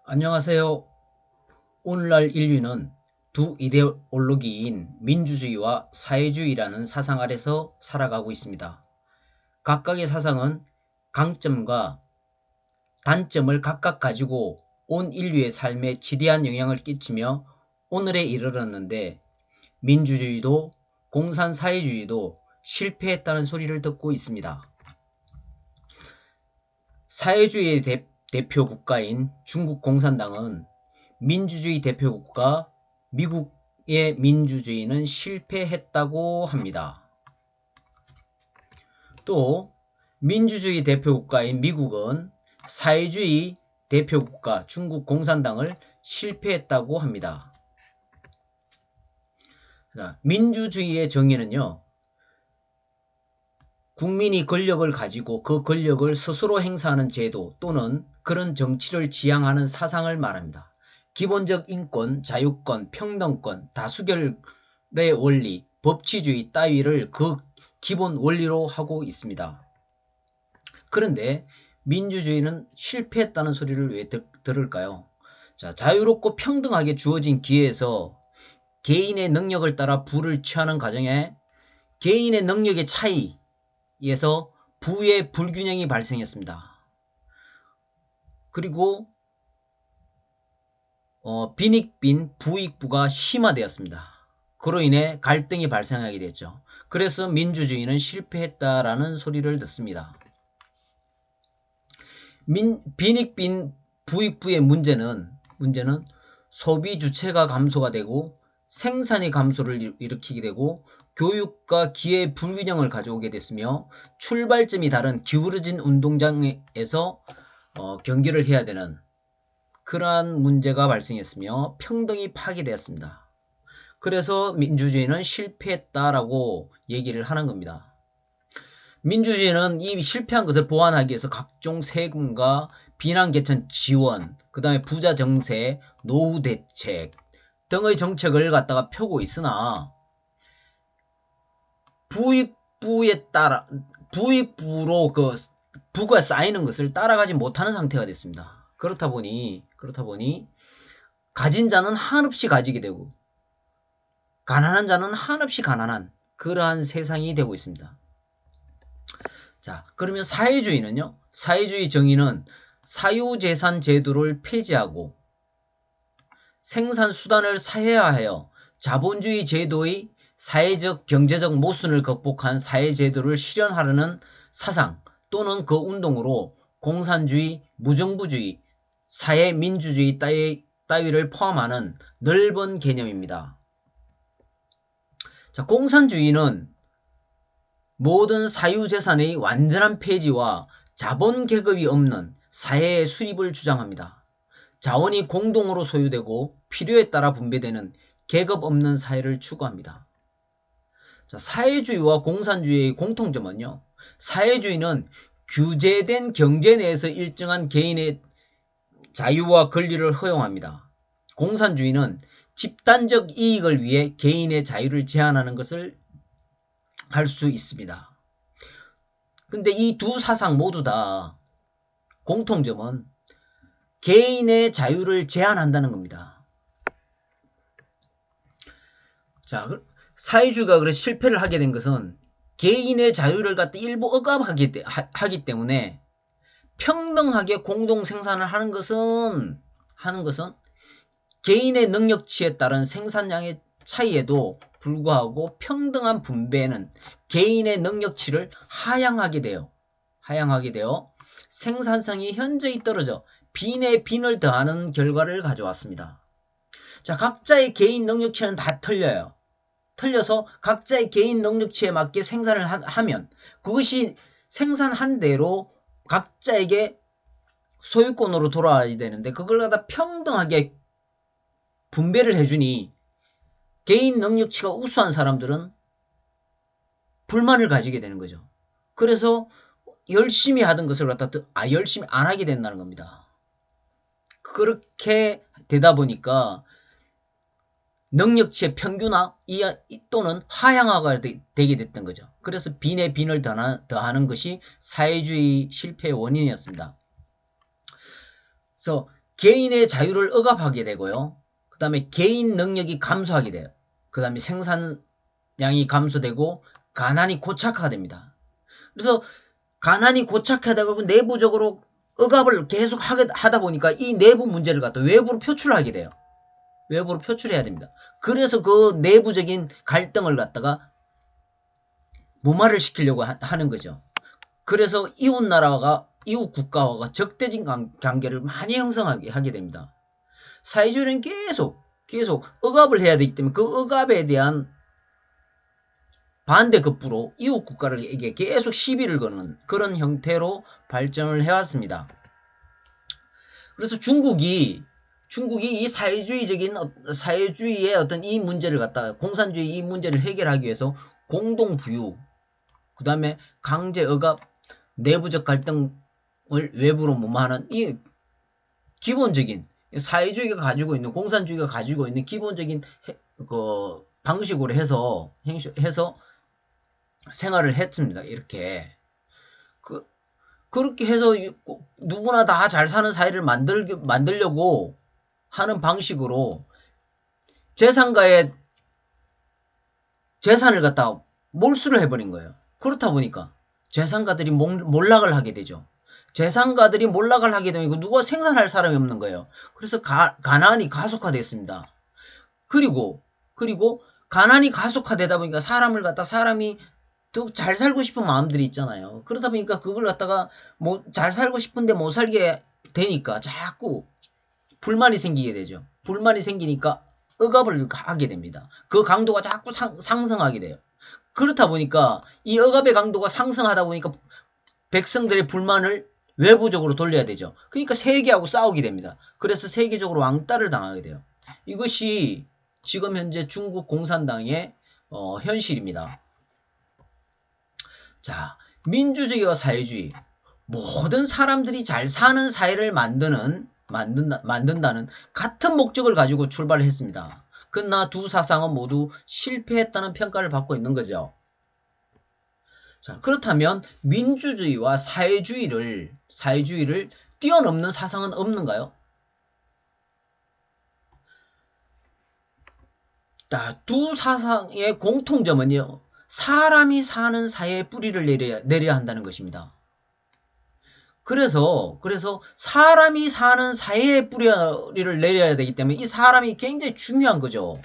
안녕하세요. 오늘날 인류는 두 이데올로기인 민주주의와 사회주의라는 사상 아래서 살아가고 있습니다. 각각의 사상은 강점과 단점을 각각 가지고 온 인류의 삶에 지대한 영향을 끼치며 오늘에 이르렀는데, 민주주의도 공산사회주의도 실패했다는 소리를 듣고 있습니다. 사회주의의 대표 국가인 중국 공산당은 민주주의 대표국가 미국의 민주주의는 실패했다고 합니다. 또 민주주의 대표국가인 미국은 사회주의 대표국가 중국 공산당을 실패했다고 합니다. 민주주의의 정의는요, 국민이 권력을 가지고 그 권력을 스스로 행사하는 제도 또는 그런 정치를 지향하는 사상을 말합니다. 기본적 인권, 자유권, 평등권, 다수결의 원리, 법치주의 따위를 그 기본 원리로 하고 있습니다. 그런데 민주주의는 실패했다는 소리를 왜 들을까요? 자, 자유롭고 평등하게 주어진 기회에서 개인의 능력을 따라 부를 취하는 과정에 개인의 능력의 차이에서 부의 불균형이 발생했습니다. 그리고 빈익빈 부익부가 심화되었습니다. 그로 인해 갈등이 발생하게 됐죠. 그래서 민주주의는 실패했다라는 소리를 듣습니다. 빈익빈 부익부의 문제는 소비 주체가 감소가 되고 생산의 감소를 일으키게 되고 교육과 기회의 불균형을 가져오게 됐으며 출발점이 다른 기울어진 운동장에서 경기를 해야 되는 그러한 문제가 발생했으며 평등이 파괴되었습니다. 그래서 민주주의는 실패했다라고 얘기를 하는 겁니다. 민주주의는 이 실패한 것을 보완하기 위해서 각종 세금과 비난계층 지원, 그 다음에 부자 정세, 노후 대책 등의 정책을 갖다가 펴고 있으나 부익부로 그 부가 쌓이는 것을 따라가지 못하는 상태가 됐습니다. 그렇다 보니 가진 자는 한없이 가지게 되고 가난한 자는 한없이 가난한 그러한 세상이 되고 있습니다. 자, 그러면 사회주의는요? 사회주의 정의는 사유재산 제도를 폐지하고 생산수단을 사회화하여 자본주의 제도의 사회적 경제적 모순을 극복한 사회제도를 실현하려는 사상 또는 그 운동으로 공산주의, 무정부주의, 사회민주주의 따위를 포함하는 넓은 개념입니다. 자, 공산주의는 모든 사유재산의 완전한 폐지와 자본 계급이 없는 사회의 수립을 주장합니다. 자원이 공동으로 소유되고 필요에 따라 분배되는 계급 없는 사회를 추구합니다. 자, 사회주의와 공산주의의 공통점은요, 사회주의는 규제된 경제 내에서 일정한 개인의 자유와 권리를 허용합니다. 공산주의는 집단적 이익을 위해 개인의 자유를 제한하는 것을 할 수 있습니다. 근데 이 두 사상 모두 다 공통점은 개인의 자유를 제한한다는 겁니다. 자, 사회주의가 그래서 실패를 하게 된 것은 개인의 자유를 갖다 일부 억압하기 때문에 평등하게 공동 생산을 하는 것은 개인의 능력치에 따른 생산량의 차이에도 불구하고 평등한 분배는 개인의 능력치를 하향하게 되어 생산성이 현저히 떨어져 빈에 빈을 더하는 결과를 가져왔습니다. 자, 각자의 개인 능력치는 다 틀려서 각자의 개인 능력치에 맞게 생산을 하면 그것이 생산한 대로 각자에게 소유권으로 돌아와야 되는데 그걸 갖다 평등하게 분배를 해주니 개인 능력치가 우수한 사람들은 불만을 가지게 되는 거죠. 그래서 열심히 하던 것을 갖다 열심히 안 하게 된다는 겁니다. 그렇게 되다 보니까 능력치의 평균화 또는 하향화가 되게 됐던 거죠. 그래서 빈에 빈을 더하는 것이 사회주의 실패의 원인이었습니다. 그래서 개인의 자유를 억압하게 되고요. 그 다음에 개인 능력이 감소하게 돼요. 그 다음에 생산량이 감소되고 가난이 고착화됩니다. 그래서 가난이 고착화되다 보면 내부적으로 억압을 계속 하다 보니까 이 내부 문제를 갖다 외부로 표출하게 돼요. 외부로 표출해야 됩니다. 그래서 그 내부적인 갈등을 갖다가 무마를 시키려고 하는 거죠. 그래서 이웃 나라가 이웃 국가와 적대적 관계를 많이 형성하게 하게 됩니다. 사회주의는 계속 억압을 해야 되기 때문에 그 억압에 대한 반대급부로 이웃 국가에게 계속 시비를 거는 그런 형태로 발전을 해왔습니다. 그래서 중국이 이 사회주의의 어떤 이 문제를 갖다가 공산주의 이 문제를 해결하기 위해서 공동부유, 그 다음에 강제 억압, 내부적 갈등을 외부로 무마하는 이 기본적인 사회주의가 가지고 있는 공산주의가 가지고 있는 기본적인 그 방식으로 해서 생활을 했습니다. 이렇게 그렇게 해서 누구나 다 잘 사는 사회를 만들려고 하는 방식으로 재산가의 재산을 갖다 몰수를 해버린 거예요. 그렇다 보니까 재산가들이 몰락을 하게 되죠. 재산가들이 몰락을 하게 되면 누가 생산할 사람이 없는 거예요. 그래서 가난이 가속화됐습니다. 그리고 가난이 가속화되다 보니까 사람이 더 잘 살고 싶은 마음들이 있잖아요. 그러다 보니까 그걸 갖다가 뭐 잘 살고 싶은데 못 살게 되니까 자꾸 불만이 생기게 되죠. 불만이 생기니까 억압을 하게 됩니다. 그 강도가 자꾸 상승하게 돼요. 그렇다 보니까 이 억압의 강도가 상승하다 보니까 백성들의 불만을 외부적으로 돌려야 되죠. 그러니까 세계하고 싸우게 됩니다. 그래서 세계적으로 왕따를 당하게 돼요. 이것이 지금 현재 중국 공산당의 현실입니다. 자, 민주주의와 사회주의, 모든 사람들이 잘 사는 사회를 만든다는 같은 목적을 가지고 출발을 했습니다. 그러나 두 사상은 모두 실패했다는 평가를 받고 있는 거죠. 자, 그렇다면 민주주의와 사회주의를 뛰어넘는 사상은 없는가요? 자, 두 사상의 공통점은요. 사람이 사는 사회에 뿌리를 내려야 한다는 것입니다. 그래서 사람이 사는 사회에 뿌리를 내려야 되기 때문에 이 사람이 굉장히 중요한 거죠.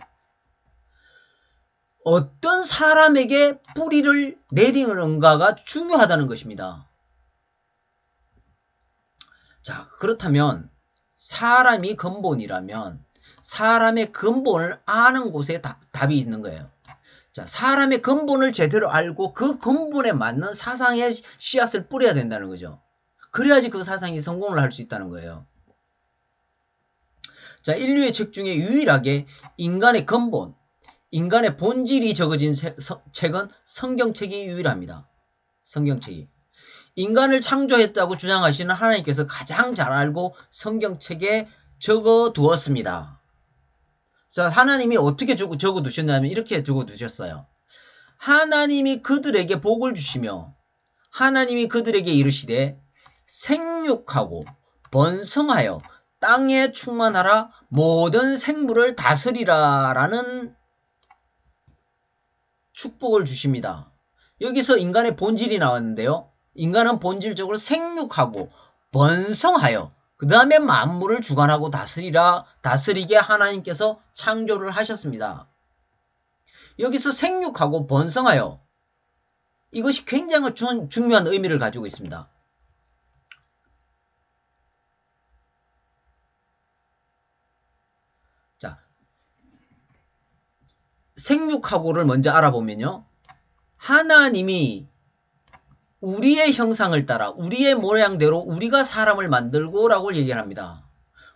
어떤 사람에게 뿌리를 내리는가가 중요하다는 것입니다. 자, 그렇다면 사람이 근본이라면 사람의 근본을 아는 곳에 답이 있는 거예요. 자, 사람의 근본을 제대로 알고 그 근본에 맞는 사상의 씨앗을 뿌려야 된다는 거죠. 그래야지 그 사상이 성공을 할 수 있다는 거예요. 자, 인류의 책 중에 유일하게 인간의 근본, 인간의 본질이 적어진 책은 성경책이 유일합니다. 성경책이. 인간을 창조했다고 주장하시는 하나님께서 가장 잘 알고 성경책에 적어두었습니다. 자, 하나님이 어떻게 적어두셨냐면 이렇게 적어두셨어요. 하나님이 그들에게 복을 주시며 하나님이 그들에게 이르시되 생육하고 번성하여 땅에 충만하라 모든 생물을 다스리라 라는 축복을 주십니다. 여기서 인간의 본질이 나왔는데요. 인간은 본질적으로 생육하고 번성하여 그 다음에 만물을 주관하고 다스리게 하나님께서 창조를 하셨습니다. 여기서 생육하고 번성하여 이것이 굉장히 중요한 의미를 가지고 있습니다. 자, 생육하고를 먼저 알아보면요. 하나님이 우리의 형상을 따라 우리의 모양대로 우리가 사람을 만들고 라고 얘기합니다.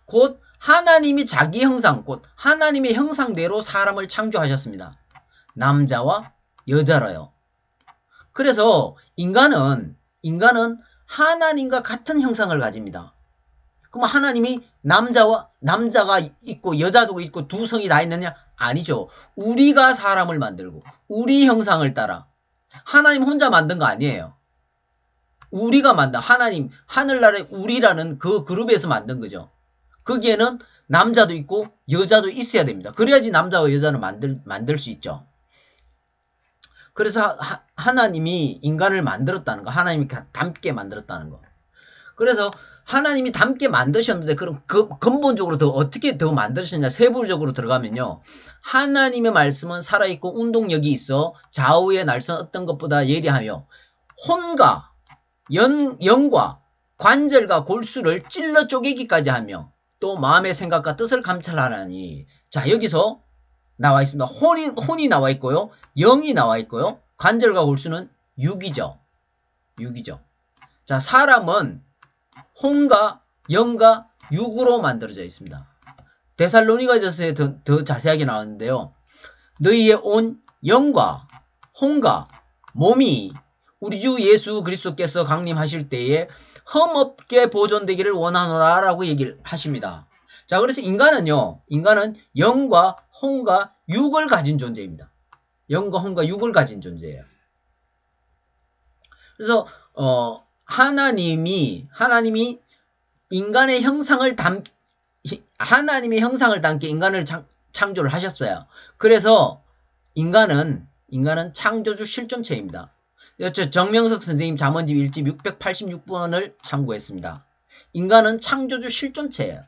곧 하나님이 자기 형상, 곧 하나님의 형상대로 사람을 창조하셨습니다. 남자와 여자로요. 그래서 인간은 하나님과 같은 형상을 가집니다. 그럼 하나님이 남자가 있고 여자도 있고 두 성이 다 있느냐? 아니죠. 우리가 사람을 만들고 우리 형상을 따라 하나님 혼자 만든 거 아니에요. 우리가 만든 하나님 하늘나라의 우리라는 그 그룹에서 만든 거죠. 거기에는 남자도 있고 여자도 있어야 됩니다. 그래야지 남자와 여자를 만들 수 있죠. 그래서 하나님이 인간을 만들었다는 거. 하나님이 닮게 만들었다는 거. 그래서 하나님이 닮게 만드셨는데 그럼 근본적으로 어떻게 더 만드셨냐 세부적으로 들어가면요. 하나님의 말씀은 살아있고 운동력이 있어 좌우의 날선 어떤 것보다 예리하며 혼과 영과 관절과 골수를 찔러 쪼개기까지 하며 또 마음의 생각과 뜻을 감찰하라니. 자, 여기서 나와 있습니다. 혼이 나와 있고요. 영이 나와 있고요. 관절과 골수는 육이죠. 자, 사람은 혼과 영과 육으로 만들어져 있습니다. 데살로니가전서에 더 자세하게 나왔는데요. 너희의 온 영과 혼과 몸이 우리 주 예수 그리스도께서 강림하실 때에 흠없게 보존되기를 원하노라 라고 얘기를 하십니다. 자, 그래서 인간은 영과 혼과 육을 가진 존재입니다. 영과 혼과 육을 가진 존재예요. 그래서 하나님이 인간의 형상을 하나님의 형상을 담게 인간을 창조를 하셨어요. 그래서 인간은 창조주 실존체입니다. 정명석 선생님 잠언집 1집 686번을 참고했습니다. 인간은 창조주 실존체예요.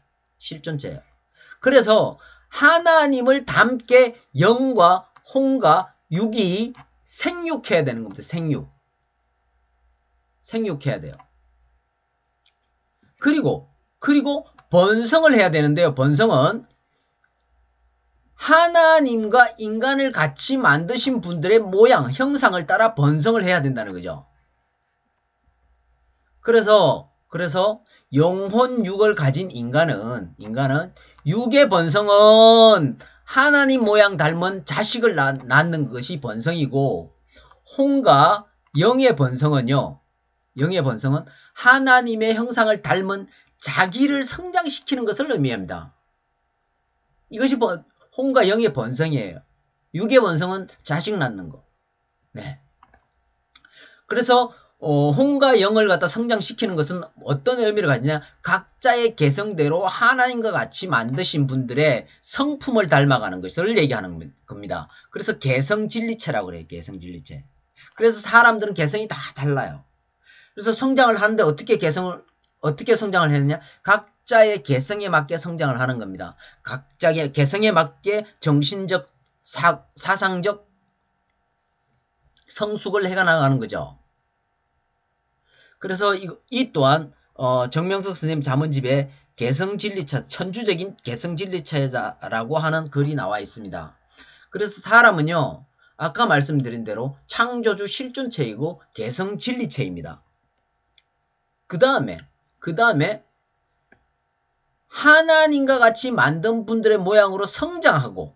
그래서 하나님을 담게 영과 혼과 육이 생육해야 되는 겁니다. 생육해야 돼요. 그리고 번성을 해야 되는데요. 번성은 하나님과 인간을 같이 만드신 분들의 모양, 형상을 따라 번성을 해야 된다는 거죠. 그래서 영혼 육을 가진 인간은 육의 번성은 하나님 모양 닮은 자식을 낳는 것이 번성이고, 혼과 영의 번성은 하나님의 형상을 닮은 자기를 성장시키는 것을 의미합니다. 이것이 혼과 영의 번성이에요. 육의 번성은 자식 낳는 거. 네. 그래서 혼과 영을 갖다 성장시키는 것은 어떤 의미를 가지냐? 각자의 개성대로 하나님과 같이 만드신 분들의 성품을 닮아가는 것을 얘기하는 겁니다. 그래서 개성진리체라고 그래요. 개성진리체. 그래서 사람들은 개성이 다 달라요. 그래서 성장을 하는데 어떻게 성장을 했느냐? 각자의 개성에 맞게 성장을 하는 겁니다. 각자의 개성에 맞게 정신적, 사상적 성숙을 해나가는 거죠. 그래서 이 또한 정명석 선생님 잠언집에 개성진리체, 천주적인 개성진리체라고 하는 글이 나와 있습니다. 그래서 사람은요, 아까 말씀드린 대로 창조주 실존체이고 개성진리체입니다. 그 다음에 하나님과 같이 만든 분들의 모양으로 성장하고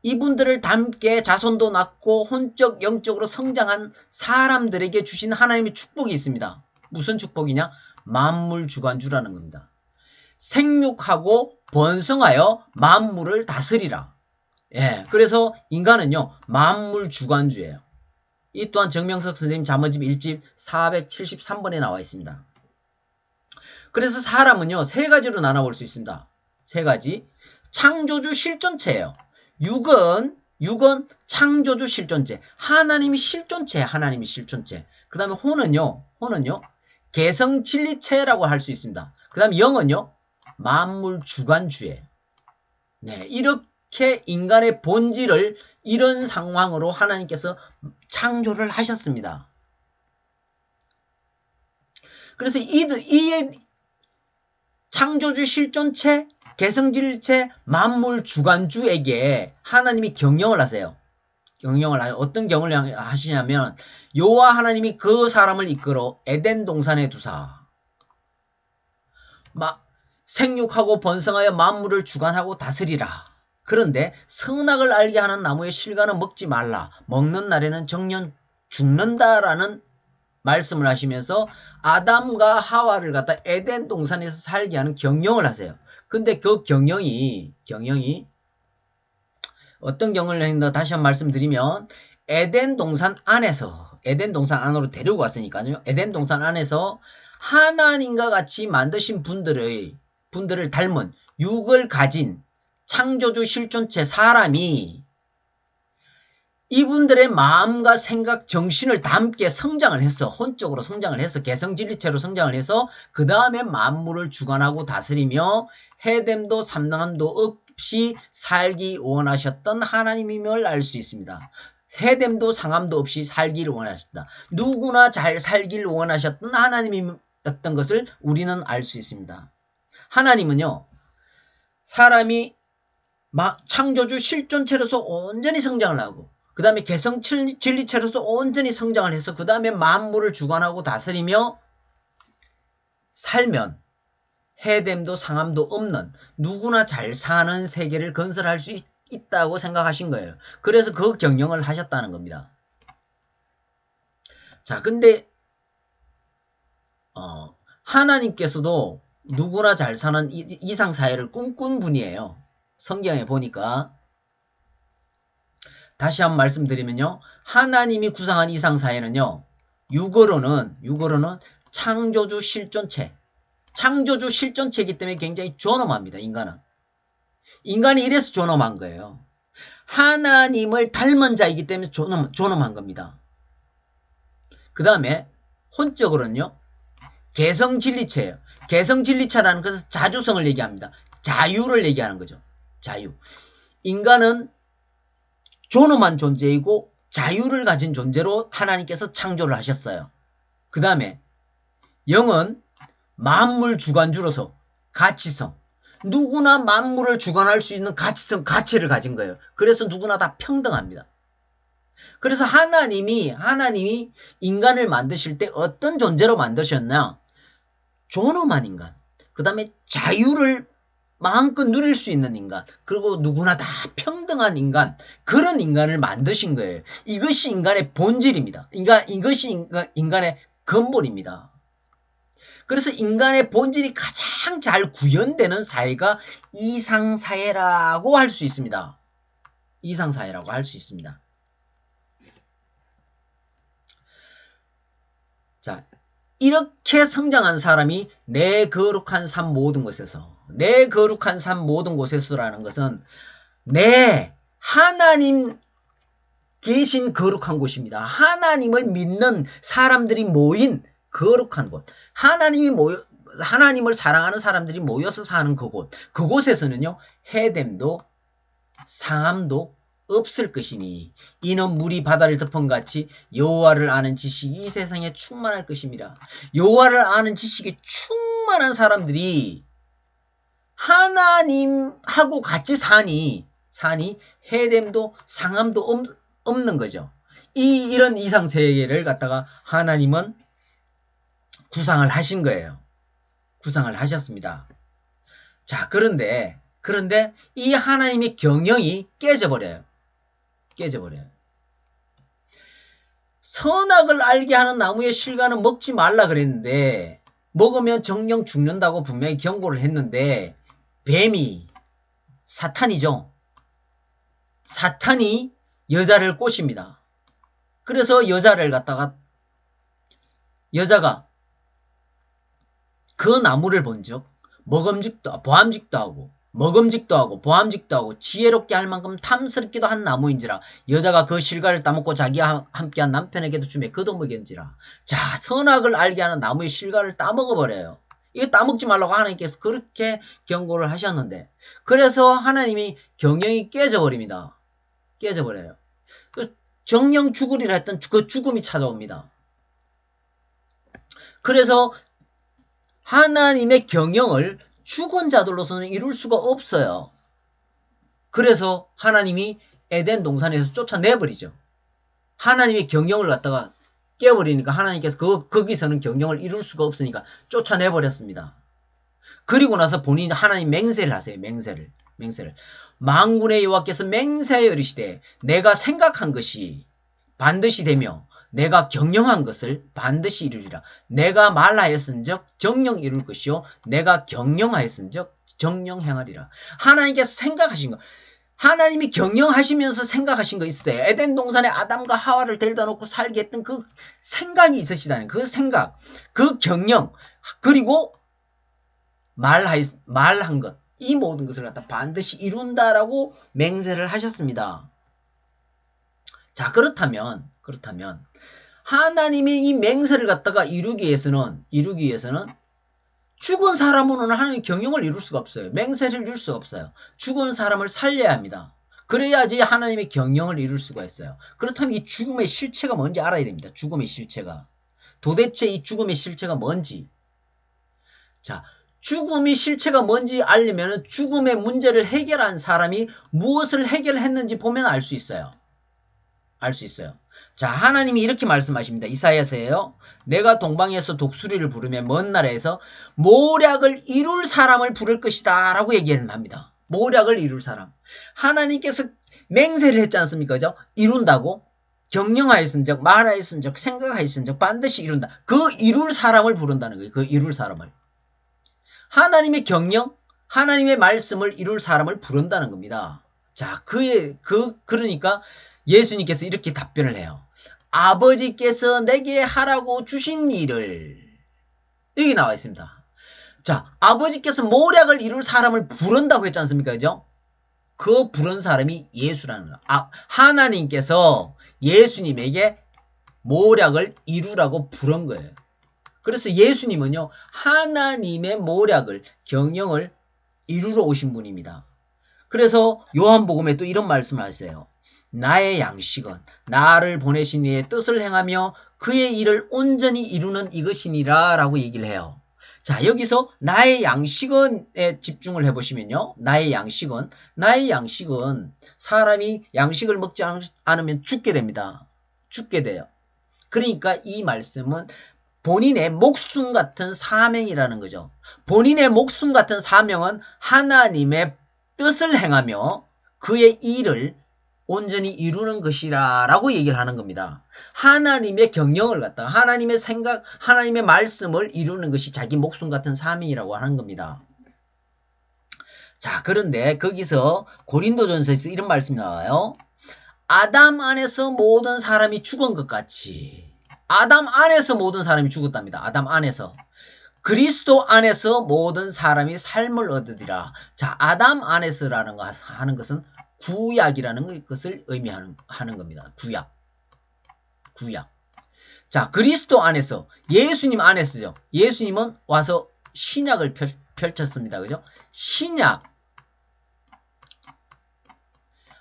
이분들을 닮게 자손도 낳고 혼적 영적으로 성장한 사람들에게 주신 하나님의 축복이 있습니다. 무슨 축복이냐? 만물주관주라는 겁니다. 생육하고 번성하여 만물을 다스리라. 예, 그래서 인간은요 만물주관주예요. 이 또한 정명석 선생님 잠언집 1집 473번에 나와 있습니다. 그래서 사람은요 세 가지로 나눠볼 수 있습니다. 세 가지. 창조주 실존체예요. 육은 창조주 실존체. 하나님이 실존체. 그 다음에 혼은요 개성진리체라고 할 수 있습니다. 그 다음에 영은요 만물주관주예요. 네, 이렇게 인간의 본질을 이런 상황으로 하나님께서 창조를 하셨습니다. 그래서 이 창조주 실존체, 개성진리체, 만물주관주에게 하나님이 경영을 하세요. 어떤 경영을 하시냐면 여호와 하나님이 그 사람을 이끌어 에덴 동산에 두사 생육하고 번성하여 만물을 주관하고 다스리라. 그런데 선악을 알게 하는 나무의 실과는 먹지 말라. 먹는 날에는 정녕 죽는다라는 말씀을 하시면서 아담과 하와를 갖다 에덴 동산에서 살게 하는 경영을 하세요. 근데 그 경영이 어떤 경영을 했나 다시 한번 말씀드리면 에덴 동산 안으로 데리고 왔으니까요. 에덴 동산 안에서 하나님과 같이 만드신 분들의 분들을 닮은 육을 가진 창조주 실존체 사람이 이분들의 마음과 생각, 정신을 담게 성장을 해서 혼적으로 성장을 해서 개성진리체로 성장을 해서 그 다음에 만물을 주관하고 다스리며 해됨도 삼남도 없이 살기 원하셨던 하나님임을 알 수 있습니다. 해됨도 상함도 없이 살기를 원하셨다. 누구나 잘 살기를 원하셨던 하나님이었던 것을 우리는 알 수 있습니다. 하나님은요, 사람이 창조주 실존체로서 온전히 성장을 하고 그 다음에 개성진리체로서 온전히 성장을 해서 그 다음에 만물을 주관하고 다스리며 살면 해됨도 상함도 없는 누구나 잘 사는 세계를 건설할 수 있다고 생각하신 거예요. 그래서 그 경영을 하셨다는 겁니다. 자, 근데 하나님께서도 누구나 잘 사는 이상사회를 꿈꾼 분이에요. 성경에 보니까 다시 한번 말씀드리면요. 하나님이 구상한 이상사회는요. 육어로는 창조주 실존체. 창조주 실존체이기 때문에 굉장히 존엄합니다. 인간이 이래서 존엄한 거예요. 하나님을 닮은 자이기 때문에 존엄한 겁니다. 그 다음에 혼적으로는요. 개성진리체예요. 개성진리체라는 것은 자주성을 얘기합니다. 자유를 얘기하는 거죠. 자유. 인간은 존엄한 존재이고 자유를 가진 존재로 하나님께서 창조를 하셨어요. 그 다음에 영은 만물 주관주로서 가치성. 누구나 만물을 주관할 수 있는 가치성, 가치를 가진 거예요. 그래서 누구나 다 평등합니다. 그래서 하나님이 인간을 만드실 때 어떤 존재로 만드셨나? 존엄한 인간. 그 다음에 자유를 마음껏 누릴 수 있는 인간, 그리고 누구나 다 평등한 인간, 그런 인간을 만드신 거예요. 이것이 인간의 본질입니다. 이것이 인간의 근본입니다. 그래서 인간의 본질이 가장 잘 구현되는 사회가 이상사회라고 할 수 있습니다. 이상사회라고 할 수 있습니다. 자, 이렇게 성장한 사람이 내 거룩한 삶 모든 곳에서, 내 거룩한 삶 모든 곳에서라는 것은 내 하나님 계신 거룩한 곳입니다. 하나님을 믿는 사람들이 모인 거룩한 곳. 하나님을 사랑하는 사람들이 모여서 사는 그곳. 그곳에서는요, 해됨도 상함도 없을 것이니 이는 물이 바다를 덮은같이 여호와를 아는 지식이 이 세상에 충만할 것입니다. 여호와를 아는 지식이 충만한 사람들이 하나님하고 같이 사니 해됨도 상함도 없는 거죠. 이런 이상세계를 갖다가 하나님은 구상을 하신 거예요. 구상을 하셨습니다. 자, 그런데 이 하나님의 경영이 깨져버려요. 선악을 알게 하는 나무의 실과는 먹지 말라 그랬는데 먹으면 정령 죽는다고 분명히 경고를 했는데 뱀이 사탄이죠. 사탄이 여자를 꼬십니다. 그래서 여자가 그 나무를 본즉 먹음직도 하고 보암직도 하고 지혜롭게 할 만큼 탐스럽기도 한 나무인지라 여자가 그 실과를 따먹고 자기와 함께한 남편에게도 주매 그도 먹였는지라. 자, 선악을 알게 하는 나무의 실과를 따먹어버려요. 이거 따먹지 말라고 하나님께서 그렇게 경고를 하셨는데 그래서 하나님이 경영이 깨져버립니다. 깨져버려요. 정령 죽으리라 했던 그 죽음이 찾아옵니다. 그래서 하나님의 경영을 죽은 자들로서는 이룰 수가 없어요. 그래서 하나님이 에덴 동산에서 쫓아내버리죠. 하나님의 경영을 갖다가 깨버리니까 하나님께서 거기서는 경영을 이룰 수가 없으니까 쫓아내버렸습니다. 그리고 나서 본인이 하나님 맹세를 하세요. 맹세를. 만군의 여호와께서 맹세하여 이르시되 내가 생각한 것이 반드시 되며 내가 경영한 것을 반드시 이루리라. 내가 말하였은즉 정령 이룰 것이요 내가 경영하였은즉 정령 행하리라. 하나님께서 생각하신 거, 하나님이 경영하시면서 생각하신 거 있어요. 에덴 동산에 아담과 하와를 데려다 놓고 살게 했던 그 생각이 있으시다는 그 생각, 그 경영, 그리고 말한 것, 이 모든 것을 갖다 반드시 이룬다라고 맹세를 하셨습니다. 자, 그렇다면 하나님이 이 맹세를 갖다가 이루기 위해서는 죽은 사람으로는 하나님의 경영을 이룰 수가 없어요. 맹세를 이룰 수가 없어요. 죽은 사람을 살려야 합니다. 그래야지 하나님의 경영을 이룰 수가 있어요. 그렇다면 이 죽음의 실체가 뭔지 알아야 됩니다. 죽음의 실체가. 도대체 이 죽음의 실체가 뭔지. 자, 죽음의 실체가 뭔지 알려면 죽음의 문제를 해결한 사람이 무엇을 해결했는지 보면 알 수 있어요. 알 수 있어요. 자, 하나님이 이렇게 말씀하십니다. 이사야서에요. 내가 동방에서 독수리를 부르며 먼 나라에서 모략을 이룰 사람을 부를 것이다 라고 얘기합니다. 모략을 이룰 사람. 하나님께서 맹세를 했지 않습니까? 그죠? 이룬다고. 경영하였은즉, 말하였은즉, 생각하였은즉 반드시 이룬다. 그 이룰 사람을 부른다는 거예요. 그 이룰 사람을. 하나님의 경영, 하나님의 말씀을 이룰 사람을 부른다는 겁니다. 자, 그러니까 예수님께서 이렇게 답변을 해요. 아버지께서 내게 하라고 주신 일을. 여기 나와 있습니다. 자, 아버지께서 모략을 이룰 사람을 부른다고 했지 않습니까? 그죠? 그 부른 사람이 예수라는 거예요. 하나님께서 예수님에게 모략을 이루라고 부른 거예요. 그래서 예수님은요, 하나님의 모략을, 경영을 이루러 오신 분입니다. 그래서 요한복음에 또 이런 말씀을 하세요. 나의 양식은 나를 보내신 이의 뜻을 행하며 그의 일을 온전히 이루는 이것이니라 라고 얘기를 해요. 자, 여기서 나의 양식은에 집중을 해보시면요. 나의 양식은 사람이 양식을 먹지 않으면 죽게 됩니다. 죽게 돼요. 그러니까 이 말씀은 본인의 목숨 같은 사명이라는 거죠. 본인의 목숨 같은 사명은 하나님의 뜻을 행하며 그의 일을 온전히 이루는 것이라 라고 얘기를 하는 겁니다. 하나님의 경영을 갖다가 하나님의 생각, 하나님의 말씀을 이루는 것이 자기 목숨 같은 사명이라고 하는 겁니다. 자, 그런데 거기서 고린도전서에서 이런 말씀이 나와요. 아담 안에서 모든 사람이 죽은 것 같이. 아담 안에서 모든 사람이 죽었답니다. 아담 안에서. 그리스도 안에서 모든 사람이 삶을 얻으리라. 자, 아담 안에서라는 거 하는 것은 구약이라는 것을 의미하는 겁니다. 구약. 자, 그리스도 안에서, 예수님 안에서죠. 예수님은 와서 신약을 펼쳤습니다. 그죠? 신약.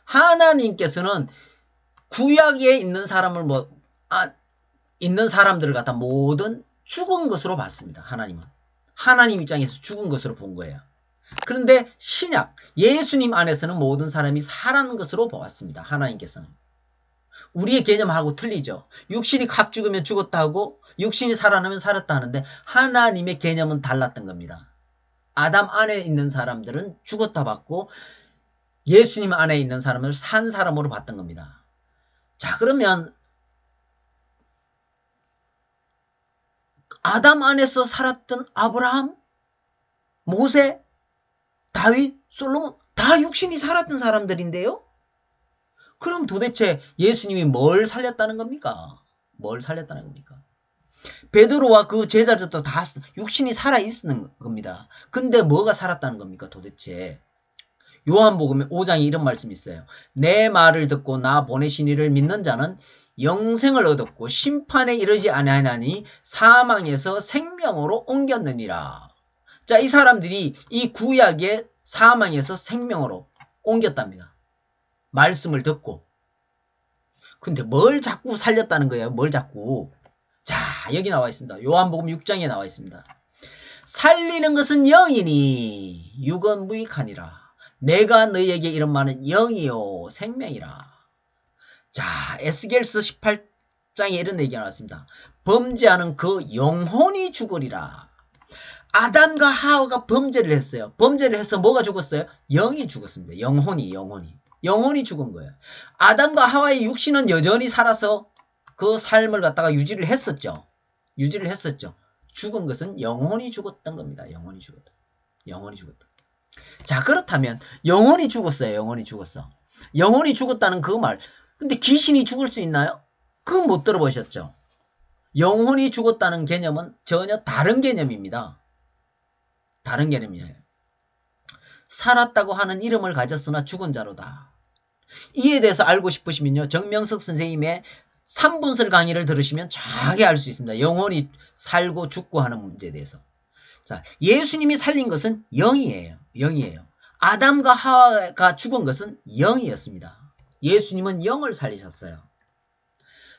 하나님께서는 구약에 있는 사람을 있는 사람들을 갖다 모든 죽은 것으로 봤습니다. 하나님은. 하나님 입장에서 죽은 것으로 본 거예요. 그런데 신약, 예수님 안에서는 모든 사람이 살아난 것으로 보았습니다. 하나님께서는. 우리의 개념하고 틀리죠. 육신이 각 죽으면 죽었다 하고 육신이 살아나면 살았다 하는데 하나님의 개념은 달랐던 겁니다. 아담 안에 있는 사람들은 죽었다 봤고 예수님 안에 있는 사람을 산 사람으로 봤던 겁니다. 자, 그러면 아담 안에서 살았던 아브라함, 모세, 다윗, 솔로몬 다 육신이 살았던 사람들인데요. 그럼 도대체 예수님이 뭘 살렸다는 겁니까? 뭘 살렸다는 겁니까? 베드로와 그 제자들도 다 육신이 살아있는 겁니다. 근데 뭐가 살았다는 겁니까 도대체? 요한복음 5장에 이런 말씀이 있어요. 내 말을 듣고 나 보내신 이를 믿는 자는 영생을 얻었고 심판에 이르지 아니하나니 사망에서 생명으로 옮겼느니라. 자, 이 사람들이 이 구약의 사망에서 생명으로 옮겼답니다. 말씀을 듣고. 근데 뭘 자꾸 살렸다는 거예요? 뭘 자꾸. 자, 여기 나와 있습니다. 요한복음 6장에 나와 있습니다. 살리는 것은 영이니 육은 무익하니라. 내가 너희에게 이런 말은 영이요 생명이라. 자, 에스겔서 18장에 이런 얘기가 나왔습니다. 범죄하는 그 영혼이 죽으리라. 아담과 하와가 범죄를 했어요. 범죄를 해서 뭐가 죽었어요? 영이 죽었습니다. 영혼이 죽은 거예요. 아담과 하와의 육신은 여전히 살아서 그 삶을 갖다가 유지를 했었죠. 죽은 것은 영혼이 죽었던 겁니다. 영혼이 죽었다. 자, 그렇다면 영혼이 죽었어요. 영혼이 죽었다는 그 말. 근데 귀신이 죽을 수 있나요? 그건 못 들어보셨죠? 영혼이 죽었다는 개념은 전혀 다른 개념입니다. 다른 개념이에요. 살았다고 하는 이름을 가졌으나 죽은 자로다. 이에 대해서 알고 싶으시면요. 정명석 선생님의 3분설 강의를 들으시면 정확히 알 수 있습니다. 영혼이 살고 죽고 하는 문제에 대해서. 자, 예수님이 살린 것은 영이에요. 영이에요. 아담과 하와가 죽은 것은 영이었습니다. 예수님은 영을 살리셨어요.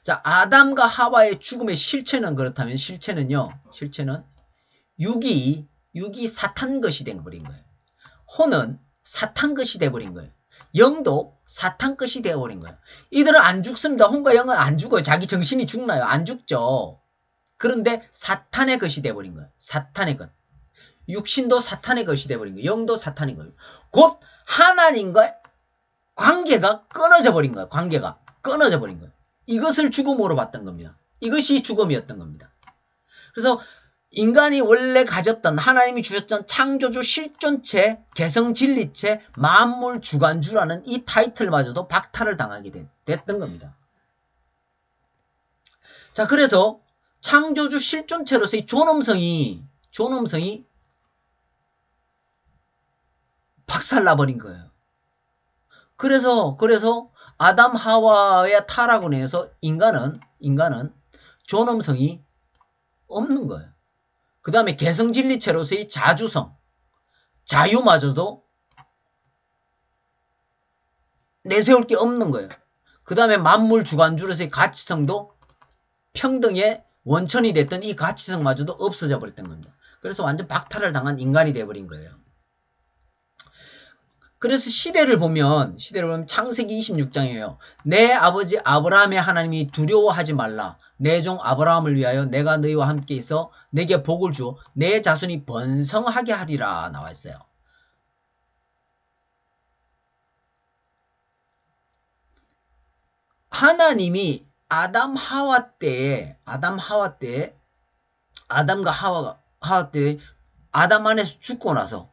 자, 아담과 하와의 죽음의 실체는 그렇다면 실체는 육이 사탄 것이 되어버린 거예요. 혼은 사탄 것이 되어버린 거예요. 영도 사탄 것이 되어버린 거예요. 이들은 안 죽습니다. 혼과 영은 안 죽어요. 자기 정신이 죽나요? 안 죽죠. 그런데 사탄의 것이 되어버린 거예요. 사탄의 것. 육신도 사탄의 것이 되어버린 거예요. 영도 사탄인 거예요. 곧 하나님과 관계가 끊어져 버린 거예요. 관계가 끊어져 버린 거예요. 이것을 죽음으로 봤던 겁니다. 이것이 죽음이었던 겁니다. 그래서 인간이 원래 가졌던 하나님이 주셨던 창조주 실존체, 개성진리체, 만물 주관주라는 이 타이틀마저도 박탈을 당하게 됐던 겁니다. 자, 그래서 창조주 실존체로서의 존엄성이 박살나버린 거예요. 그래서 아담 하와의 타락으로 인해서 인간은 존엄성이 없는 거예요. 그 다음에 개성진리체로서의 자주성, 자유마저도 내세울 게 없는 거예요. 그 다음에 만물 주관주로서의 가치성도 평등의 원천이 됐던 이 가치성마저도 없어져 버렸던 겁니다. 그래서 완전 박탈을 당한 인간이 되어버린 거예요. 그래서 시대를 보면 창세기 26장이에요. 내 아버지 아브라함의 하나님이 두려워하지 말라. 내 종 아브라함을 위하여 내가 너희와 함께 있어 내게 복을 주어 내 자손이 번성하게 하리라 나와 있어요. 하나님이 아담과 하와 때에 아담 안에서 죽고 나서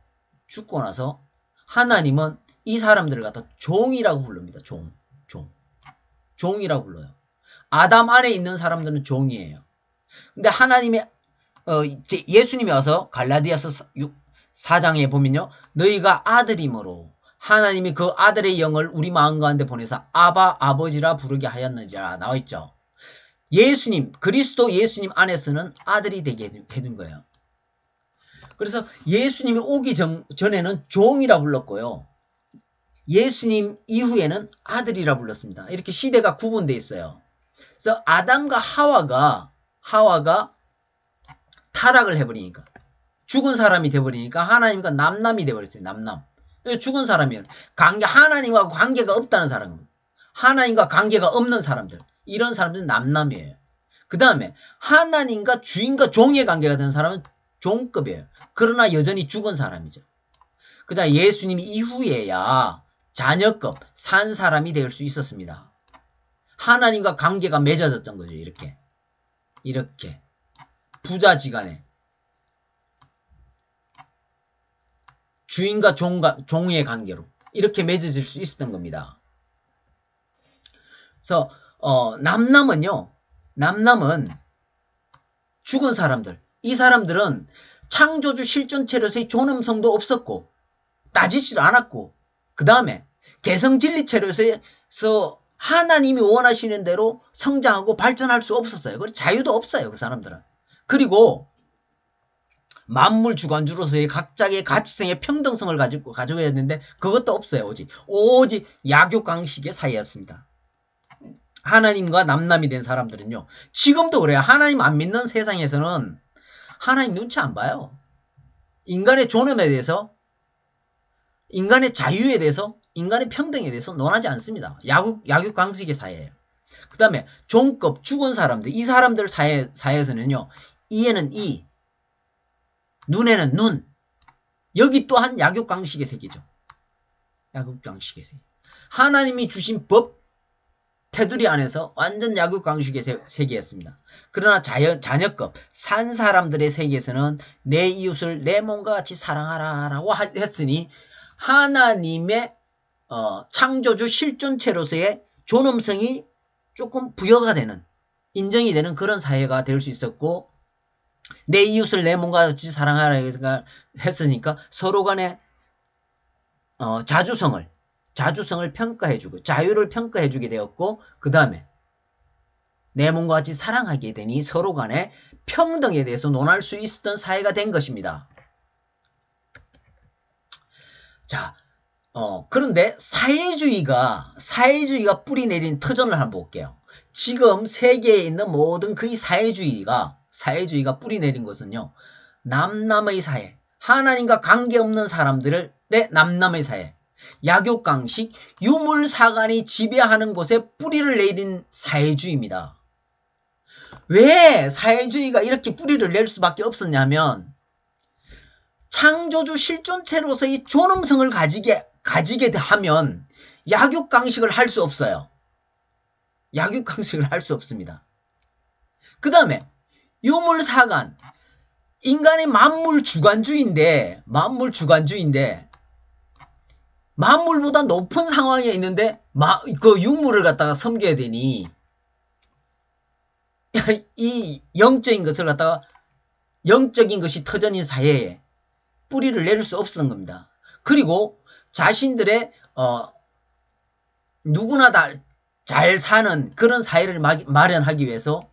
하나님은 이 사람들을 갖다 종이라고 부릅니다. 종이라고 불러요. 아담 안에 있는 사람들은 종이에요. 근데 하나님이 예수님이 와서 갈라디아서 4장에 보면요. 너희가 아들이므로 하나님이 그 아들의 영을 우리 마음 가운데 보내서 아바 아버지라 부르게 하였느니라 나와 있죠. 그리스도 예수님 안에서는 아들이 되게 해준 거예요. 그래서 예수님이 오기 전에는 종이라 불렀고요. 예수님 이후에는 아들이라 불렀습니다. 이렇게 시대가 구분되어 있어요. 그래서 아담과 하와가 타락을 해버리니까 죽은 사람이 돼버리니까 하나님과 남남이 돼버렸어요. 남남. 죽은 사람이에요. 하나님과 관계가 없다는 사람, 하나님과 관계가 없는 사람들, 이런 사람들은 남남이에요. 그 다음에 하나님과 주인과 종의 관계가 되는 사람은 종급이에요. 그러나 여전히 죽은 사람이죠. 그 다음에 예수님이 이후에야 자녀급 산 사람이 될 수 있었습니다. 하나님과 관계가 맺어졌던 거죠. 이렇게 부자지간에 주인과 종의 관계로 이렇게 맺어질 수 있었던 겁니다. 그래서 남남은 죽은 사람들, 이 사람들은 창조주 실존체로서의 존엄성도 없었고 따지지도 않았고 그 다음에 개성진리체로서 하나님이 원하시는 대로 성장하고 발전할 수 없었어요. 그리고 자유도 없어요. 그 사람들은. 그리고 만물 주관주로서의 각자의 가치성의 평등성을 가져야 했는데 그것도 없어요. 오직 약육강식의 사이였습니다. 하나님과 남남이 된 사람들은요. 지금도 그래요. 하나님 안 믿는 세상에서는 하나님 눈치 안 봐요. 인간의 존엄에 대해서, 인간의 자유에 대해서, 인간의 평등에 대해서 논하지 않습니다. 약육강식의 사회예요. 그 다음에 종급, 죽은 사람들, 이 사람들 사회에서는요. 이에는 이, 눈에는 눈. 여기 또한 약육강식의 세계죠. 약육강식의 세계. 하나님이 주신 법, 테두리 안에서 완전 약육강식의 세계였습니다. 그러나 자녀급, 산 사람들의 세계에서는 내 이웃을 내 몸과 같이 사랑하라 라고 했으니 하나님의 창조주 실존체로서의 존엄성이 조금 부여가 되는, 인정이 되는 그런 사회가 될 수 있었고 내 이웃을 내 몸과 같이 사랑하라 했으니까 서로 간에 자주성을 평가해주고 자유를 평가해주게 되었고 그 다음에 내 몸과 같이 사랑하게 되니 서로 간에 평등에 대해서 논할 수 있었던 사회가 된 것입니다. 자, 그런데 사회주의가 뿌리내린 터전을 한번 볼게요. 지금 세계에 있는 모든 그 사회주의가 뿌리내린 것은요. 남남의 사회, 하나님과 관계없는 사람들의 남남의 사회, 약육강식, 유물사관이 지배하는 곳에 뿌리를 내린 사회주의입니다. 왜 사회주의가 이렇게 뿌리를 낼 수밖에 없었냐면 창조주 실존체로서의 존엄성을 가지게 하면 약육강식을 할 수 없어요. 약육강식을 할 수 없습니다. 그 다음에 유물사관, 인간의 만물 주관주의인데 만물보다 높은 상황에 있는데 그 유물을 갖다가 섬겨야 되니 이 영적인 것이 터전인 사회에 뿌리를 내릴 수 없었던 겁니다. 그리고 자신들의 누구나 다 잘 사는 그런 사회를 마련하기 위해서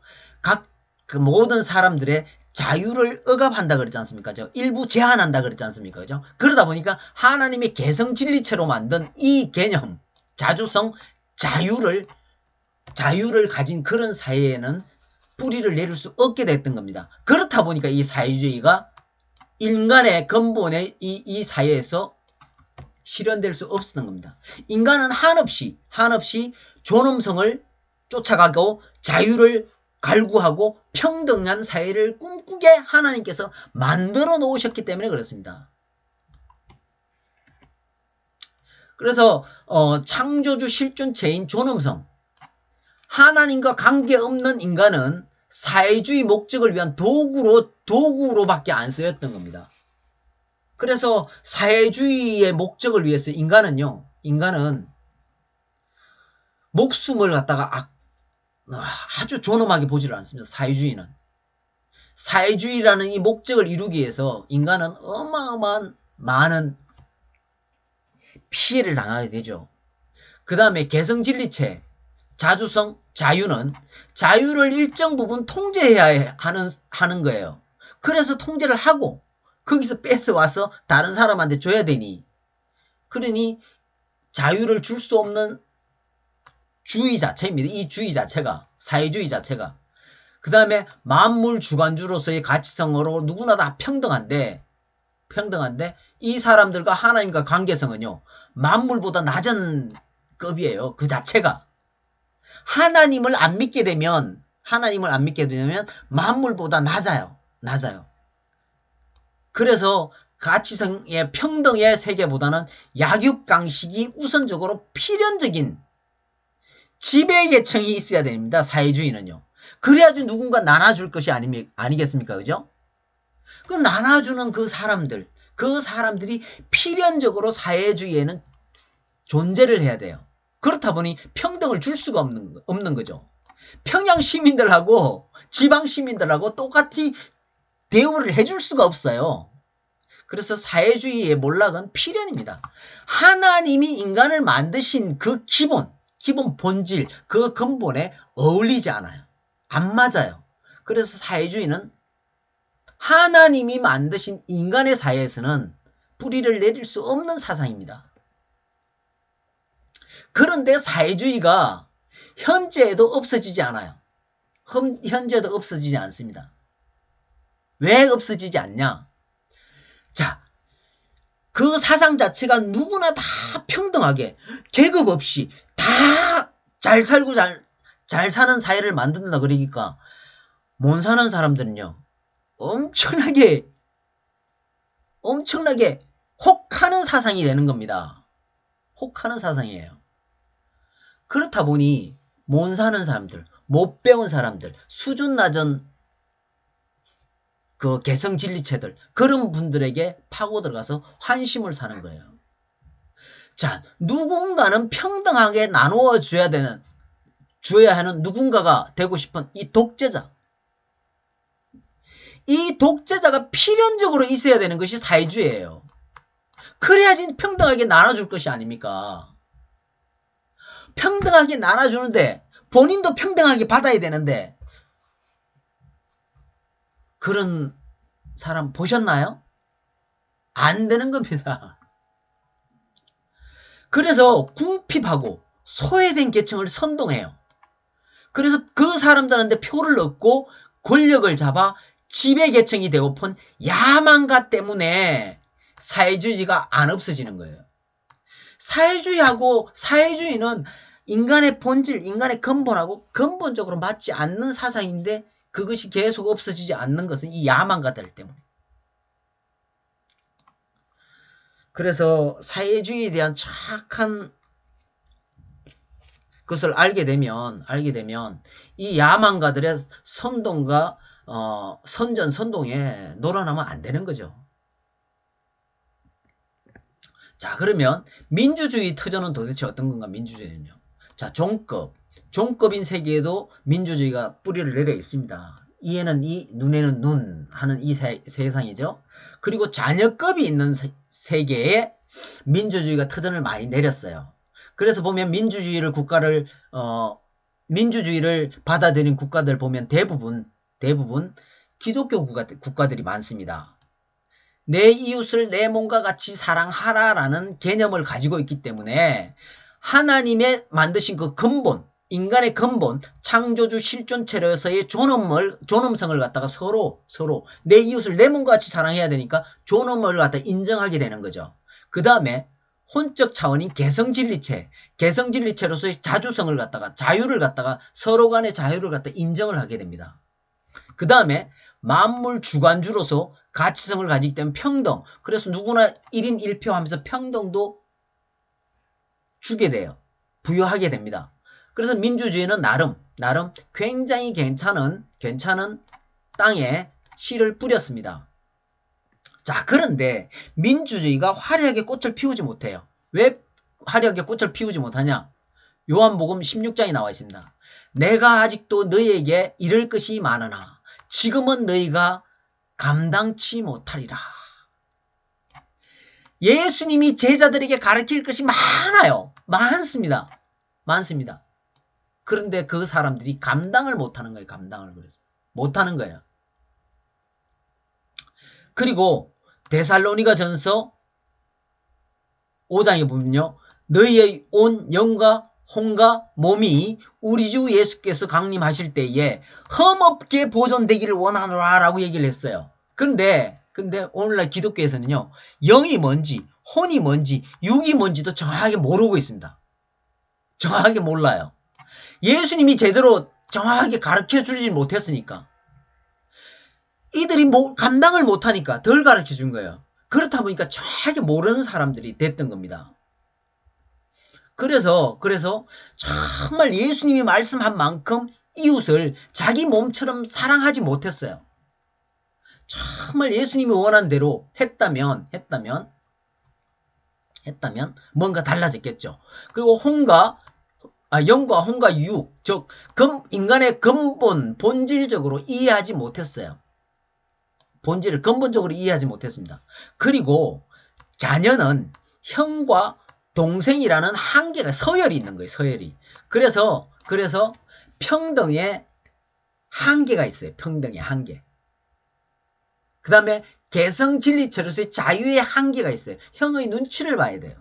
그 모든 사람들의 자유를 억압한다 그랬지 않습니까? 일부 제한한다 그랬지 않습니까? 그죠? 그러다 보니까 하나님의 개성 진리체로 만든 이 개념, 자주성, 자유를 가진 그런 사회에는 뿌리를 내릴 수 없게 됐던 겁니다. 그렇다 보니까 이 사회주의가 인간의 근본의 이 사회에서 실현될 수 없었던 겁니다. 인간은 한없이 존엄성을 쫓아가고 자유를 갈구하고 평등한 사회를 꿈꾸게 하나님께서 만들어 놓으셨기 때문에 그렇습니다. 그래서 창조주 실존체인 존엄성, 하나님과 관계없는 인간은 사회주의 목적을 위한 도구로밖에 안 쓰였던 겁니다. 그래서 사회주의의 목적을 위해서 인간은 목숨을 갖다가 아주 존엄하게 보지를 않습니다. 사회주의라는 이 목적을 이루기 위해서 인간은 어마어마한 많은 피해를 당하게 되죠. 그 다음에 개성진리체, 자주성, 자유를 일정 부분 통제해야 하는 거예요. 그래서 통제를 하고 거기서 뺏어와서 다른 사람한테 줘야 되니 그러니 자유를 줄 수 없는 주의 자체입니다. 이 주의 자체가 사회주의 자체가 그 다음에 만물 주관주로서의 가치성으로 누구나 다 평등한데 이 사람들과 하나님과 관계성은요 만물보다 낮은 급이에요. 그 자체가 하나님을 안 믿게 되면 만물보다 낮아요. 그래서 가치성의 평등의 세계보다는 약육강식이 우선적으로 필연적인 지배계층이 있어야 됩니다. 사회주의는요. 그래야지 누군가 나눠줄 것이 아니겠습니까? 그죠? 그 나눠주는 그 사람들이 필연적으로 사회주의에는 존재를 해야 돼요. 그렇다 보니 평등을 줄 수가 없는 거죠. 평양 시민들하고 지방 시민들하고 똑같이 대우를 해줄 수가 없어요. 그래서 사회주의의 몰락은 필연입니다. 하나님이 인간을 만드신 그 기본 본질, 그 근본에 어울리지 않아요. 안 맞아요. 그래서 사회주의는 하나님이 만드신 인간의 사회에서는 뿌리를 내릴 수 없는 사상입니다. 그런데 사회주의가 현재에도 없어지지 않아요. 현재도 없어지지 않습니다. 왜 없어지지 않냐? 자, 그 사상 자체가 누구나 다 평등하게 계급 없이 다 잘 살고 잘 사는 사회를 만든다 그러니까 못 사는 사람들은요 엄청나게 혹하는 사상이 되는 겁니다. 혹하는 사상이에요. 그렇다 보니 못 사는 사람들, 못 배운 사람들, 수준 낮은 그 개성 진리체들 그런 분들에게 파고 들어가서 환심을 사는 거예요. 자, 누군가는 평등하게 나누어 줘야 하는 누군가가 되고 싶은 이 독재자. 이 독재자가 필연적으로 있어야 되는 것이 사회주의예요. 그래야지 평등하게 나눠줄 것이 아닙니까? 평등하게 나눠주는데 본인도 평등하게 받아야 되는데 그런 사람 보셨나요? 안 되는 겁니다. 그래서 궁핍하고 소외된 계층을 선동해요. 그래서 그 사람들한테 표를 얻고 권력을 잡아 지배계층이 되고픈 야망가 때문에 사회주의가 안 없어지는 거예요. 사회주의는 인간의 본질, 인간의 근본하고 근본적으로 맞지 않는 사상인데 그것이 계속 없어지지 않는 것은 이 야망가들 때문에. 그래서 사회주의에 대한 정확한 것을 알게 되면 이 야망가들의 선동과 선동에 놀아나면 안 되는 거죠. 자, 그러면 민주주의 터전은 도대체 어떤 건가? 민주주의는요. 자, 종급인 세계에도 민주주의가 뿌리를 내려 있습니다. 이에는 이, 눈에는 눈 하는 이 세상이죠. 그리고 자녀급이 있는 세계에 민주주의가 터전을 많이 내렸어요. 그래서 보면 민주주의를 받아들인 국가들 보면 대부분 기독교 국가들이 많습니다. 내 이웃을 내 몸과 같이 사랑하라라는 개념을 가지고 있기 때문에 하나님의 만드신 그 근본, 인간의 근본, 창조주 실존체로서의 존엄성을 갖다가 서로 내 이웃을 내 몸과 같이 사랑해야 되니까 존엄을 갖다 인정하게 되는 거죠. 그 다음에 혼적 차원인 개성진리체로서의 자주성을 갖다가 자유를 갖다가 서로 간의 자유를 갖다 인정을 하게 됩니다. 그 다음에 만물 주관주로서 가치성을 가지기 때문에 평등. 그래서 누구나 1인 1표 하면서 평등도 주게 돼요. 부여하게 됩니다. 그래서 민주주의는 나름 굉장히 괜찮은 땅에 씨를 뿌렸습니다. 자, 그런데 민주주의가 화려하게 꽃을 피우지 못해요. 왜 화려하게 꽃을 피우지 못하냐? 요한복음 16장에 나와 있습니다. 내가 아직도 너희에게 이를 것이 많으나 지금은 너희가 감당치 못하리라. 예수님이 제자들에게 가르칠 것이 많아요. 많습니다. 그런데 그 사람들이 감당을 못하는 거예요. 못하는 거예요. 그리고 데살로니가 전서 5장에 보면요. 너희의 온 영과 혼과 몸이 우리 주 예수께서 강림하실 때에 흠없게 보존되기를 원하노라 라고 얘기를 했어요. 근데 오늘날 기독교에서는요. 영이 뭔지 혼이 뭔지 육이 뭔지도 정확하게 모르고 있습니다. 정확하게 몰라요. 예수님이 제대로 정확하게 가르쳐주지 못했으니까 이들이 감당을 못하니까 덜 가르쳐준 거예요. 그렇다 보니까 정확하게 모르는 사람들이 됐던 겁니다. 그래서 정말 예수님이 말씀한 만큼 이웃을 자기 몸처럼 사랑하지 못했어요. 정말 예수님이 원한 대로 했다면 뭔가 달라졌겠죠. 그리고 영과 혼과 육, 즉 인간의 본질적으로 이해하지 못했어요. 본질을 근본적으로 이해하지 못했습니다. 그리고 자녀는 형과 동생이라는 한계가 서열이 있는 거예요. 서열이. 그래서 평등의 한계가 있어요. 평등의 한계. 그 다음에 개성진리체로서의 자유의 한계가 있어요. 형의 눈치를 봐야 돼요.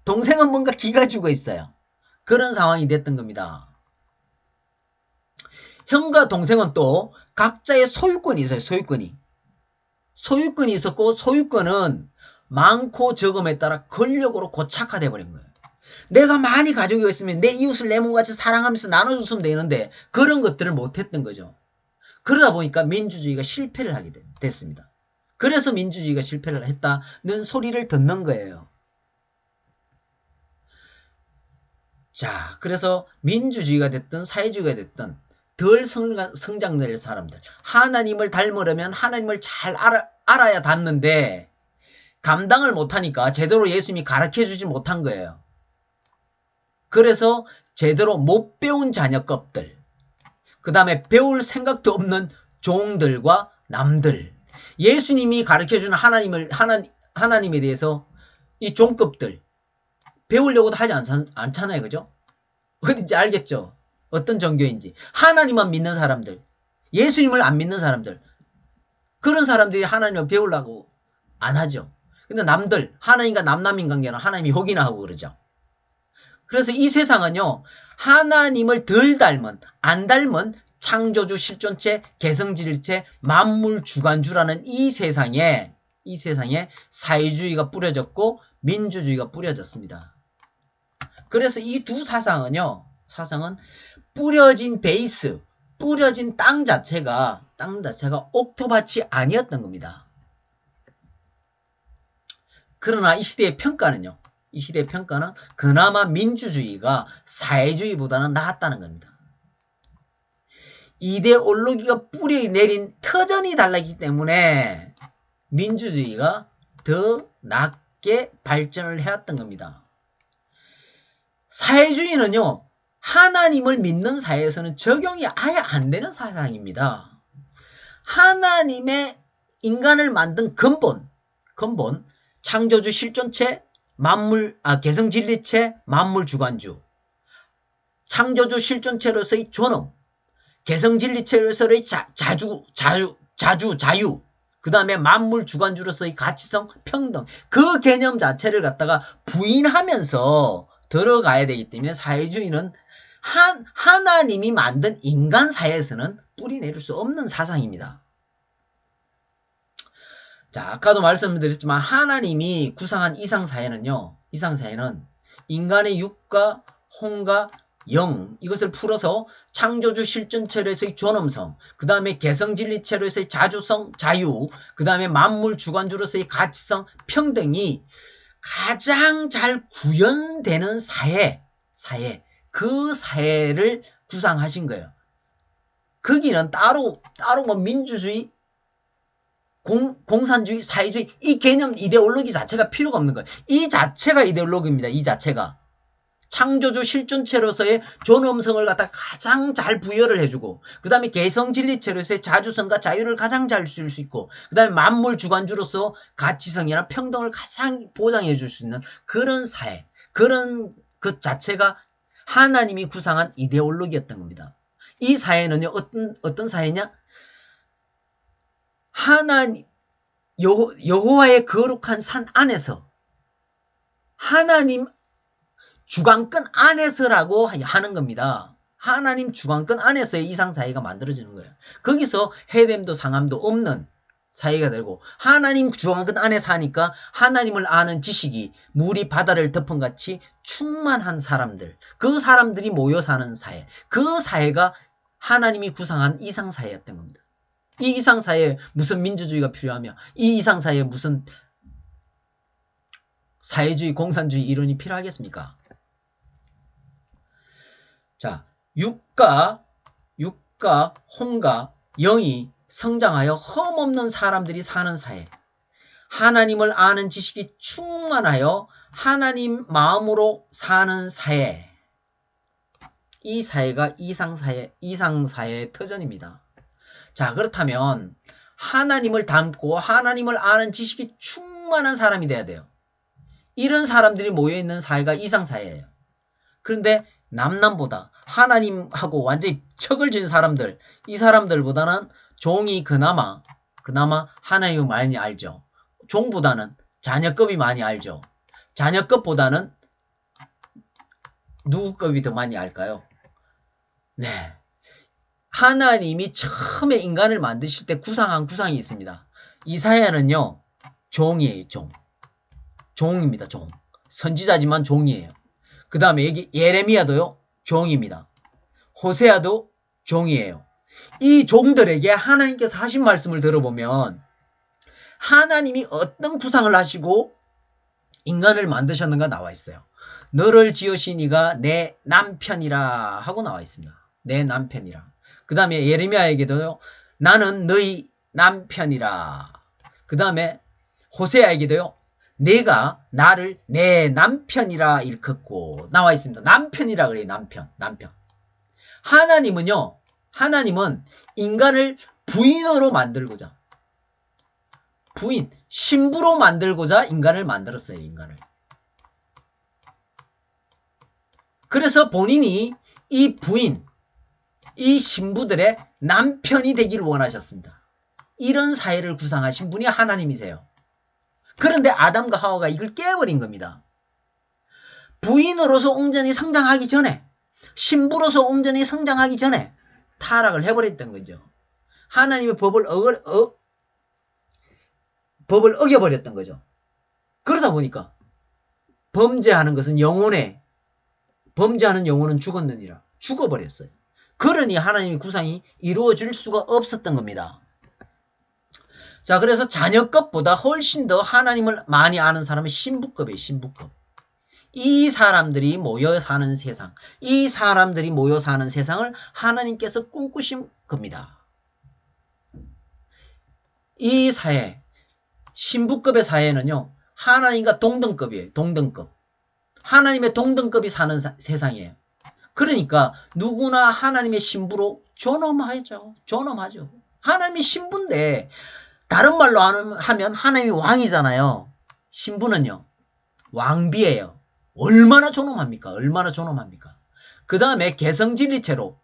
동생은 뭔가 기가 죽어 있어요. 그런 상황이 됐던 겁니다. 형과 동생은 또 각자의 소유권이 있어요. 소유권이 있었고 소유권은 많고 적음에 따라 권력으로 고착화돼 버린 거예요. 내가 많이 가지고 있으면 내 이웃을 내 몸같이 사랑하면서 나눠줬으면 되는데 그런 것들을 못했던 거죠. 그러다 보니까 민주주의가 실패를 하게 됐습니다. 그래서 민주주의가 실패를 했다는 소리를 듣는 거예요. 자, 그래서 민주주의가 됐든 사회주의가 됐든 덜 성장될 사람들, 하나님을 닮으려면 하나님을 잘 알아야 닮는데 감당을 못하니까 제대로 예수님이 가르쳐주지 못한 거예요. 그래서 제대로 못 배운 자녀급들, 그 다음에 배울 생각도 없는 종들과 남들. 예수님이 가르쳐주는 하나님에 대해서 이 종급들 배우려고도 하지 않잖아요. 그죠? 어딘지 알겠죠? 어떤 종교인지. 하나님만 믿는 사람들, 예수님을 안 믿는 사람들, 그런 사람들이 하나님을 배우려고 안 하죠. 근데 남들, 하나님과 남남인 관계는 하나님이 혹이나 하고 그러죠. 그래서 이 세상은요, 하나님을 덜 닮은, 안 닮은 창조주, 실존체, 개성질체, 만물 주관주라는 이 세상에 사회주의가 뿌려졌고 민주주의가 뿌려졌습니다. 그래서 이 두 사상은 뿌려진 베이스, 뿌려진 땅 자체가 옥토밭이 아니었던 겁니다. 그러나 이 시대의 평가는 그나마 민주주의가 사회주의보다는 나았다는 겁니다. 이데올로기가 뿌리 내린 터전이 달랐기 때문에 민주주의가 더 낮게 발전을 해왔던 겁니다. 사회주의는요, 하나님을 믿는 사회에서는 적용이 아예 안 되는 사상입니다. 하나님의 인간을 만든 근본, 창조주 실존체, 개성진리체, 만물주관주, 창조주 실존체로서의 존엄, 개성진리체로서의 자유, 그 다음에 만물주관주로서의 가치성, 평등, 그 개념 자체를 갖다가 부인하면서 들어가야 되기 때문에 사회주의는 하나님이 만든 인간 사회에서는 뿌리 내릴 수 없는 사상입니다. 자, 아까도 말씀드렸지만 하나님이 구상한 이상사회는 인간의 육과 혼과 영, 이것을 풀어서 창조주 실존체로서의 존엄성, 그 다음에 개성진리체로서의 자주성, 자유, 그 다음에 만물주관주로서의 가치성, 평등이 가장 잘 구현되는 사회, 그 사회를 구상하신 거예요. 거기는 따로 뭐 민주주의, 공산주의, 사회주의, 이 개념 이데올로기 자체가 필요가 없는 거예요. 이 자체가 이데올로기입니다. 이 자체가. 창조주 실존체로서의 존엄성을 갖다 가장 잘 부여를 해주고, 그 다음에 개성진리체로서의 자주성과 자유를 가장 잘 줄 수 있고, 그 다음에 만물주관주로서 가치성이나 평등을 가장 보장해 줄 수 있는 그런 사회, 그런 것 자체가 하나님이 구상한 이데올로기였던 겁니다. 이 사회는요, 어떤 사회냐? 여호와의 거룩한 산 안에서, 하나님 주관권 안에서라고 하는 겁니다. 하나님 주관권 안에서의 이상사회가 만들어지는 거예요. 거기서 해됨도 상함도 없는 사회가 되고, 하나님 주관권 안에서 하니까 하나님을 아는 지식이 물이 바다를 덮은같이 충만한 사람들, 그 사람들이 모여 사는 사회, 그 사회가 하나님이 구상한 이상사회였던 겁니다. 이 이상사회에 무슨 민주주의가 필요하며, 이 이상사회에 무슨 사회주의, 공산주의 이론이 필요하겠습니까? 자, 육과 혼과 영이 성장하여 흠없는 사람들이 사는 사회, 하나님을 아는 지식이 충만하여 하나님 마음으로 사는 사회, 이 사회가 이상사회의 터전입니다. 자, 그렇다면 하나님을 닮고 하나님을 아는 지식이 충만한 사람이 돼야 돼요. 이런 사람들이 모여있는 사회가 이상사회예요. 그런데 남남보다 하나님하고 완전히 척을 지은 사람들, 이 사람들보다는 종이 그나마 하나님을 많이 알죠. 종보다는 자녀급이 많이 알죠. 자녀급보다는 누구 급이 더 많이 알까요? 네, 하나님이 처음에 인간을 만드실 때 구상한 구상이 있습니다. 이사야는요, 종이에요. 종입니다. 종. 선지자지만 종이에요. 그 다음에 여기 예레미야도요, 종입니다. 호세아도 종이에요. 이 종들에게 하나님께서 하신 말씀을 들어보면 하나님이 어떤 구상을 하시고 인간을 만드셨는가 나와 있어요. 너를 지으신 이가 내 남편이라 하고 나와 있습니다. 내 남편이라. 그 다음에 예레미야에게도요, 나는 너희 남편이라. 그 다음에 호세아에게도요, 내가 나를 내 남편이라 일컫고 나와 있습니다. 남편이라 그래요. 남편. 하나님은 인간을 부인으로 만들고자, 부인, 신부로 만들고자 인간을 만들었어요. 인간을. 그래서 본인이 이 부인, 이 신부들의 남편이 되기를 원하셨습니다. 이런 사회를 구상하신 분이 하나님이세요. 그런데 아담과 하와가 이걸 깨버린 겁니다. 부인으로서 온전히 성장하기 전에, 신부로서 온전히 성장하기 전에 타락을 해버렸던 거죠. 하나님의 법을 어겨버렸던 거죠. 그러다 보니까 범죄하는 것은 범죄하는 영혼은 죽었느니라. 죽어버렸어요. 그러니 하나님의 구상이 이루어질 수가 없었던 겁니다. 자, 그래서 자녀급보다 훨씬 더 하나님을 많이 아는 사람은 신부급이에요. 신부급. 이 사람들이 모여 사는 세상, 이 사람들이 모여 사는 세상을 하나님께서 꿈꾸신 겁니다. 이 사회, 신부급의 사회는요, 하나님과 동등급이에요. 동등급. 하나님의 동등급이 사는 세상이에요. 그러니까 누구나 하나님의 신부로 존엄하죠. 존엄하죠. 하나님이 신부인데 다른 말로 하면 하나님이 왕이잖아요. 신부는요, 왕비예요. 얼마나 존엄합니까? 얼마나 존엄합니까? 그 다음에 개성진리체로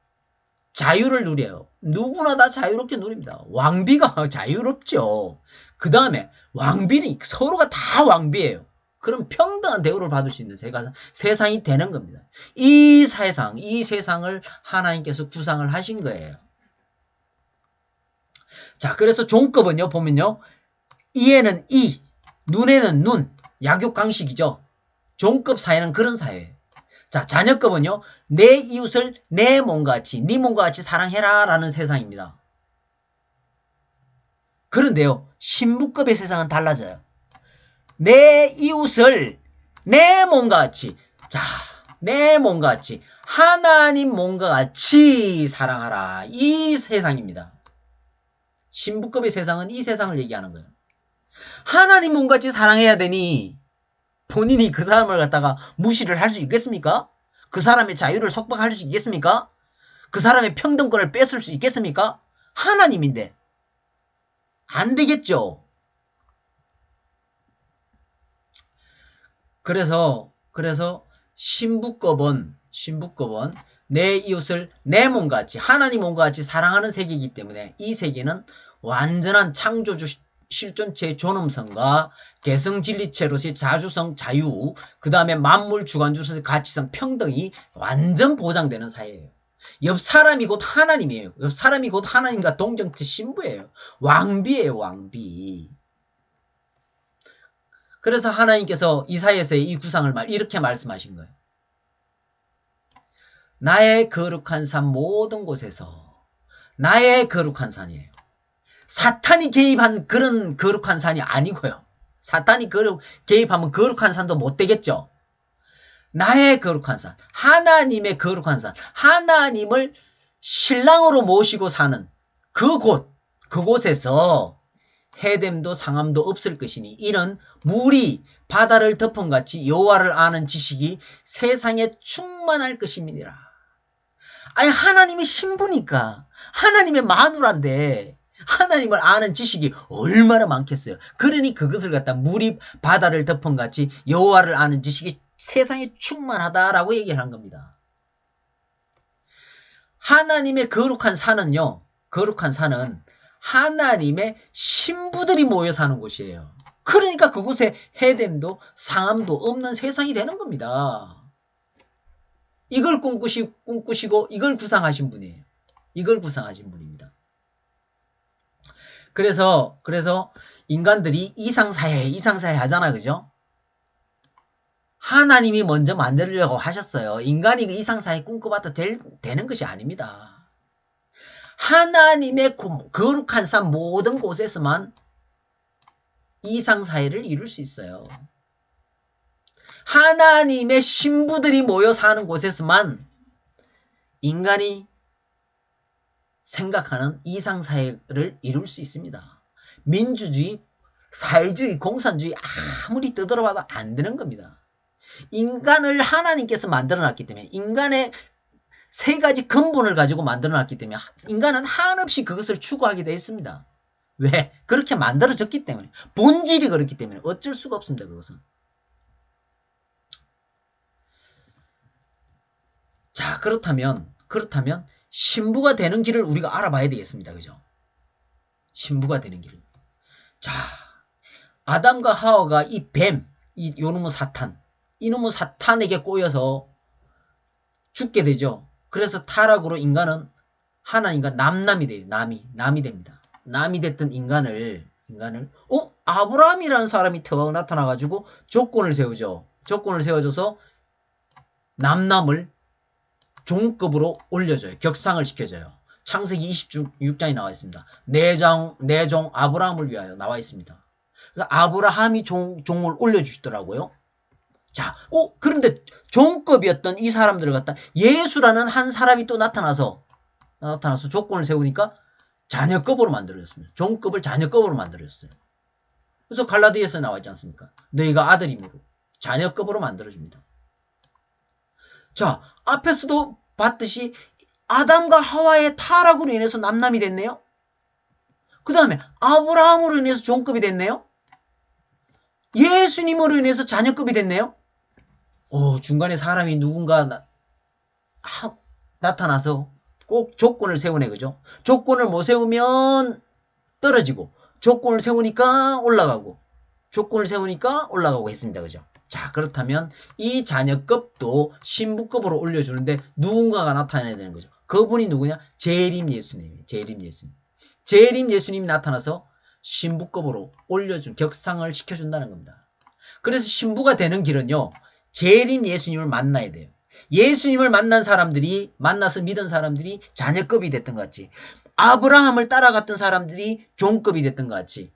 자유를 누려요. 누구나 다 자유롭게 누립니다. 왕비가 자유롭죠. 그 다음에 왕비는 서로가 다 왕비예요. 그럼 평등한 대우를 받을 수 있는 세상이 되는 겁니다. 이 세상을 하나님께서 구상을 하신 거예요. 자, 그래서 종급은요, 보면요, 이에는 이, 눈에는 눈, 약육강식이죠. 종급 사회는 그런 사회예요. 자, 자녀급은요, 내 이웃을 내 몸과 같이, 네 몸과 같이 사랑해라 라는 세상입니다. 그런데요, 신부급의 세상은 달라져요. 내 이웃을 내 몸과 같이, 자, 내 몸과 같이, 하나님 몸과 같이 사랑하라. 이 세상입니다. 신부급의 세상은 이 세상을 얘기하는 거예요. 하나님 몸과 같이 사랑해야 되니 본인이 그 사람을 갖다가 무시를 할 수 있겠습니까? 그 사람의 자유를 속박할 수 있겠습니까? 그 사람의 평등권을 뺏을 수 있겠습니까? 하나님인데. 안 되겠죠. 그래서 신부급은 내 이웃을 내 몸과 같이, 하나님 몸과 같이 사랑하는 세계이기 때문에 이 세계는 완전한 창조주 실존체의 존엄성과 개성진리체로서의 자주성, 자유, 그 다음에 만물 주관주로서의 가치성, 평등이 완전 보장되는 사회예요. 옆 사람이 곧 하나님이에요. 옆 사람이 곧 하나님과 동정체 신부예요. 왕비예요, 왕비. 그래서 하나님께서 이사야서의 이 구상을 이렇게 말씀하신 거예요. 나의 거룩한 산 모든 곳에서, 나의 거룩한 산이에요. 사탄이 개입한 그런 거룩한 산이 아니고요. 사탄이 개입하면 거룩한 산도 못 되겠죠. 나의 거룩한 산, 하나님의 거룩한 산, 하나님을 신랑으로 모시고 사는 그곳에서 해됨도 상함도 없을 것이니 이는 물이 바다를 덮음같이 여호와를 아는 지식이 세상에 충만할 것입니다. 아니, 하나님이 신부니까, 하나님의 마누라인데 하나님을 아는 지식이 얼마나 많겠어요. 그러니 그것을 갖다 물이 바다를 덮음같이 여호와를 아는 지식이 세상에 충만하다라고 얘기를 한 겁니다. 하나님의 거룩한 산은요, 거룩한 산은 하나님의 신부들이 모여 사는 곳이에요. 그러니까 그곳에 해됨도 상함도 없는 세상이 되는 겁니다. 이걸 꿈꾸시고 이걸 구상하신 분이에요. 이걸 구상하신 분입니다. 그래서 인간들이 이상사회 하잖아, 그죠? 하나님이 먼저 만들려고 하셨어요. 인간이 이상사회 꿈꿔봐도 되는 것이 아닙니다. 하나님의 거룩한 산 모든 곳에서만 이상사회를 이룰 수 있어요. 하나님의 신부들이 모여 사는 곳에서만 인간이 생각하는 이상사회를 이룰 수 있습니다. 민주주의, 사회주의, 공산주의 아무리 떠들어봐도 안 되는 겁니다. 인간을 하나님께서 만들어놨기 때문에 인간의 세 가지 근본을 가지고 만들어놨기 때문에 인간은 한없이 그것을 추구하게 되어 있습니다. 왜? 그렇게 만들어졌기 때문에. 본질이 그렇기 때문에 어쩔 수가 없습니다. 그것은. 자, 그렇다면 신부가 되는 길을 우리가 알아봐야 되겠습니다. 그죠? 신부가 되는 길을. 자, 아담과 하와가 이 뱀, 요놈의 사탄, 이놈의 사탄에게 꼬여서 죽게 되죠. 그래서 타락으로 인간은 하나님과 남남이 돼요. 남이 됩니다. 남이 됐던 인간을 아브라함이라는 사람이 나타나가지고 조건을 세우죠. 조건을 세워줘서 남남을 종급으로 올려줘요. 격상을 시켜줘요. 창세기 26장에 나와 있습니다. 내 종 아브라함을 위하여 나와 있습니다. 그래서 아브라함이 종을 올려주시더라고요. 자, 그런데 종급이었던 이 사람들을 갖다 예수라는 한 사람이 또 나타나서 조건을 세우니까 자녀급으로 만들어졌습니다. 종급을 자녀급으로 만들어졌어요. 그래서 갈라디아에서 나와 있지 않습니까? 너희가 아들이므로 자녀급으로 만들어줍니다. 자, 앞에서도 봤듯이 아담과 하와의 타락으로 인해서 남남이 됐네요. 그 다음에 아브라함으로 인해서 종급이 됐네요. 예수님으로 인해서 자녀급이 됐네요. 중간에 사람이 누군가 나타나서 꼭 조건을 세우네. 그죠? 조건을 못 세우면 떨어지고 조건을 세우니까 올라가고 조건을 세우니까 올라가고 했습니다. 그죠? 자, 그렇다면 이 자녀급도 신부급으로 올려주는데 누군가가 나타나야 되는 거죠. 그분이 누구냐? 재림 예수님이에요. 재림 예수님이 나타나서 신부급으로 올려준 격상을 시켜준다는 겁니다. 그래서 신부가 되는 길은요. 재림 예수님을 만나야 돼요. 예수님을 만나서 믿은 사람들이 자녀급이 됐던 것 같이 아브라함을 따라갔던 사람들이 종급이 됐던 것 같이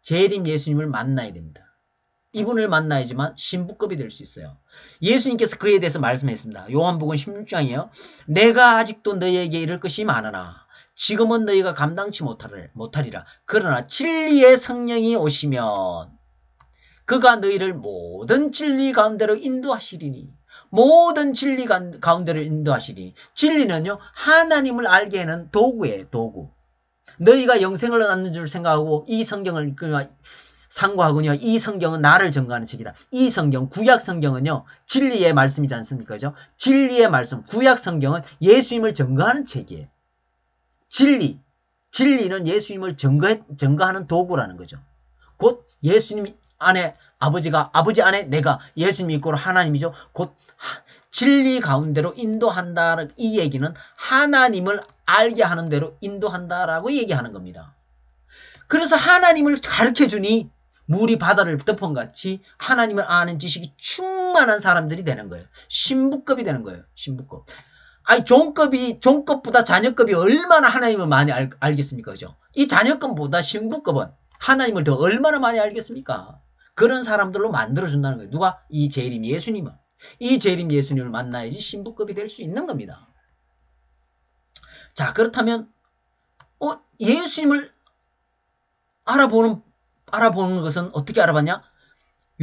재림 예수님을 만나야 됩니다. 이분을 만나야지만 신부급이 될 수 있어요. 예수님께서 그에 대해서 말씀했습니다. 요한복음 16장이에요. 내가 아직도 너희에게 이를 것이 많으나 지금은 너희가 감당치 못하리라. 그러나 진리의 성령이 오시면 그가 너희를 모든 진리 가운데로 인도하시리니. 모든 진리 가운데로 인도하시리니. 진리는요. 하나님을 알게 하는 도구예요. 도구. 너희가 영생을 얻는 줄 생각하고 이 성경을 상고하군요. 이 성경은 나를 증거하는 책이다. 이 성경, 구약 성경은요. 진리의 말씀이지 않습니까? 그죠? 진리의 말씀, 구약 성경은 예수님을 증거하는 책이에요. 진리는 예수님을 증거하는 도구라는 거죠. 곧 예수님 안에 아버지 안에 내가 예수님이 있고 하나님이죠. 곧 진리 가운데로 인도한다. 이 얘기는 하나님을 알게 하는 대로 인도한다라고 얘기하는 겁니다. 그래서 하나님을 가르쳐주니 물이 바다를 덮은 같이 하나님을 아는 지식이 충만한 사람들이 되는 거예요. 신부급이 되는 거예요. 신부급. 아니 종급보다 자녀급이 얼마나 하나님을 많이 알겠습니까? 그죠? 이 자녀급보다 신부급은 하나님을 더 얼마나 많이 알겠습니까? 그런 사람들로 만들어준다는 거예요. 누가? 이 재림 예수님은. 이 재림 예수님을 만나야지 신부급이 될 수 있는 겁니다. 자, 그렇다면 예수님을 알아보는 것은 어떻게 알아봤냐?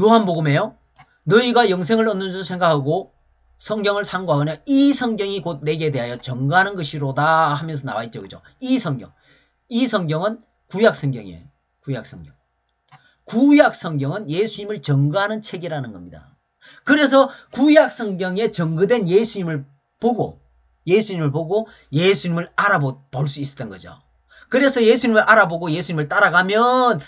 요한복음에요. 너희가 영생을 얻는 줄 생각하고 성경을 상고하거나 이 성경이 곧 내게 대하여 증거하는 것이로다 하면서 나와 있죠. 그죠? 이 성경은 구약 성경이에요. 구약 성경은 예수님을 증거하는 책이라는 겁니다. 그래서 구약 성경에 증거된 예수님을 보고 예수님을 알아볼 수 있었던 거죠. 그래서 예수님을 알아보고 예수님을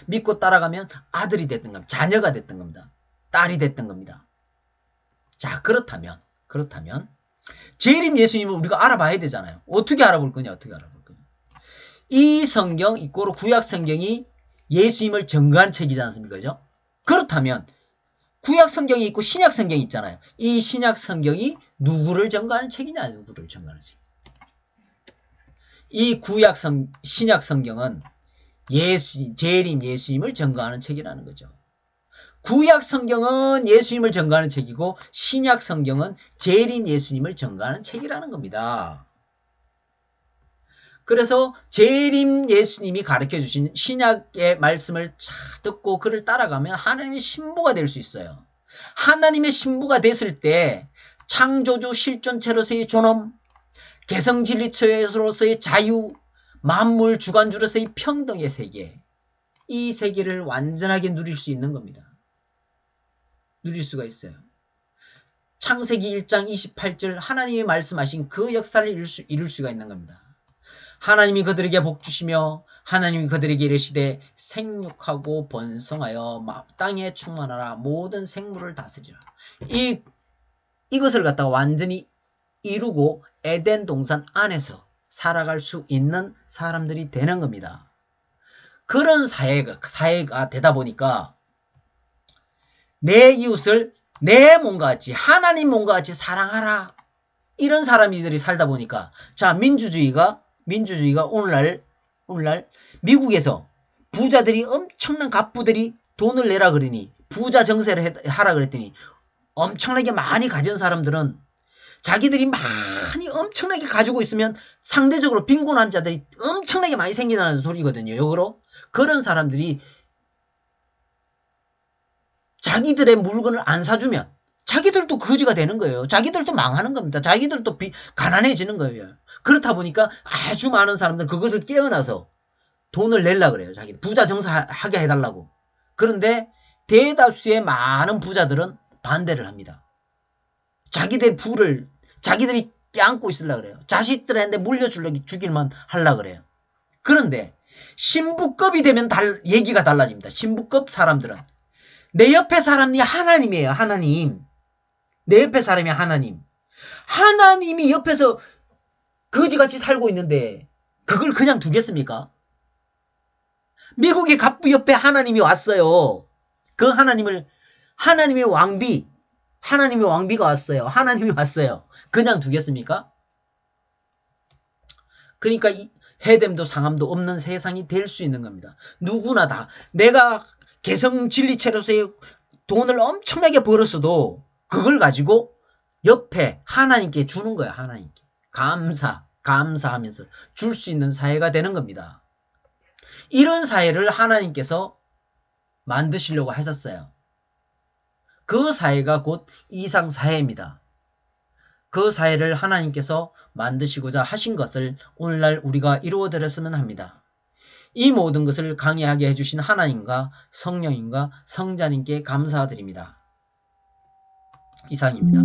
믿고 따라가면 아들이 됐던 겁니다. 자녀가 됐던 겁니다. 딸이 됐던 겁니다. 자, 그렇다면 재림 예수님을 우리가 알아봐야 되잖아요. 어떻게 알아볼 거냐? 이 성경 이꼬로 구약 성경이 예수님을 증거한 책이지 않습니까? 그죠? 그렇다면 구약 성경이 있고 신약 성경이 있잖아요. 이 신약 성경이 누구를 증거하는 책이냐? 누구를 증거하는 책. 이 신약 성경은 재림 예수님을 증거하는 책이라는 거죠. 구약 성경은 예수님을 증거하는 책이고 신약 성경은 재림 예수님을 증거하는 책이라는 겁니다. 그래서 재림 예수님이 가르쳐주신 신약의 말씀을 듣고 그를 따라가면 하나님의 신부가 될 수 있어요. 하나님의 신부가 됐을 때 창조주 실존체로서의 존엄, 개성진리체로서의 자유, 만물 주관주로서의 평등의 세계, 이 세계를 완전하게 누릴 수 있는 겁니다. 누릴 수가 있어요. 창세기 1장 28절 하나님이 말씀하신 그 역사를 이룰 수가 있는 겁니다. 하나님이 그들에게 복 주시며 하나님이 그들에게 이르시되 생육하고 번성하여 땅에 충만하라 모든 생물을 다스리라. 이것을 갖다가 완전히 이루고 에덴 동산 안에서 살아갈 수 있는 사람들이 되는 겁니다. 그런 사회가 되다 보니까 내 이웃을 내 몸과 같이 하나님 몸과 같이 사랑하라. 이런 사람들이 살다 보니까 자 민주주의가 오늘날 미국에서 부자들이 엄청난 갑부들이 돈을 내라 그러니 부자 정세를 하라 그랬더니 엄청나게 많이 가진 사람들은 자기들이 많이 엄청나게 가지고 있으면 상대적으로 빈곤한 자들이 엄청나게 많이 생긴다는 소리거든요. 역으로 그런 사람들이 자기들의 물건을 안 사주면 자기들도 거지가 되는 거예요. 자기들도 망하는 겁니다. 자기들도 가난해지는 거예요. 그렇다 보니까 아주 많은 사람들은 그것을 깨어나서 돈을 내려고 그래요. 자기 부자 정사하게 해달라고. 그런데 대다수의 많은 부자들은 반대를 합니다. 자기들 부를 자기들이 껴안고 있으려고 그래요. 자식들한테 물려주려고 주길만 하려고 그래요. 그런데 신부급이 되면 얘기가 달라집니다. 신부급 사람들은 내 옆에 사람이 하나님이에요. 하나님. 내 옆에 사람이 하나님. 하나님이 옆에서 거지같이 살고 있는데 그걸 그냥 두겠습니까? 미국의 갑부 옆에 하나님이 왔어요. 그 하나님의 왕비가 왔어요. 하나님이 왔어요. 그냥 두겠습니까? 그러니까 이 해됨도 상함도 없는 세상이 될 수 있는 겁니다. 누구나 다 내가 개성진리체로서의 돈을 엄청나게 벌었어도 그걸 가지고 옆에 하나님께 주는 거야. 하나님께. 감사하면서 줄 수 있는 사회가 되는 겁니다. 이런 사회를 하나님께서 만드시려고 하셨어요. 그 사회가 곧 이상사회입니다. 그 사회를 하나님께서 만드시고자 하신 것을 오늘날 우리가 이루어드렸으면 합니다. 이 모든 것을 강의하게 해주신 하나님과 성령님과 성자님께 감사드립니다. 이상입니다.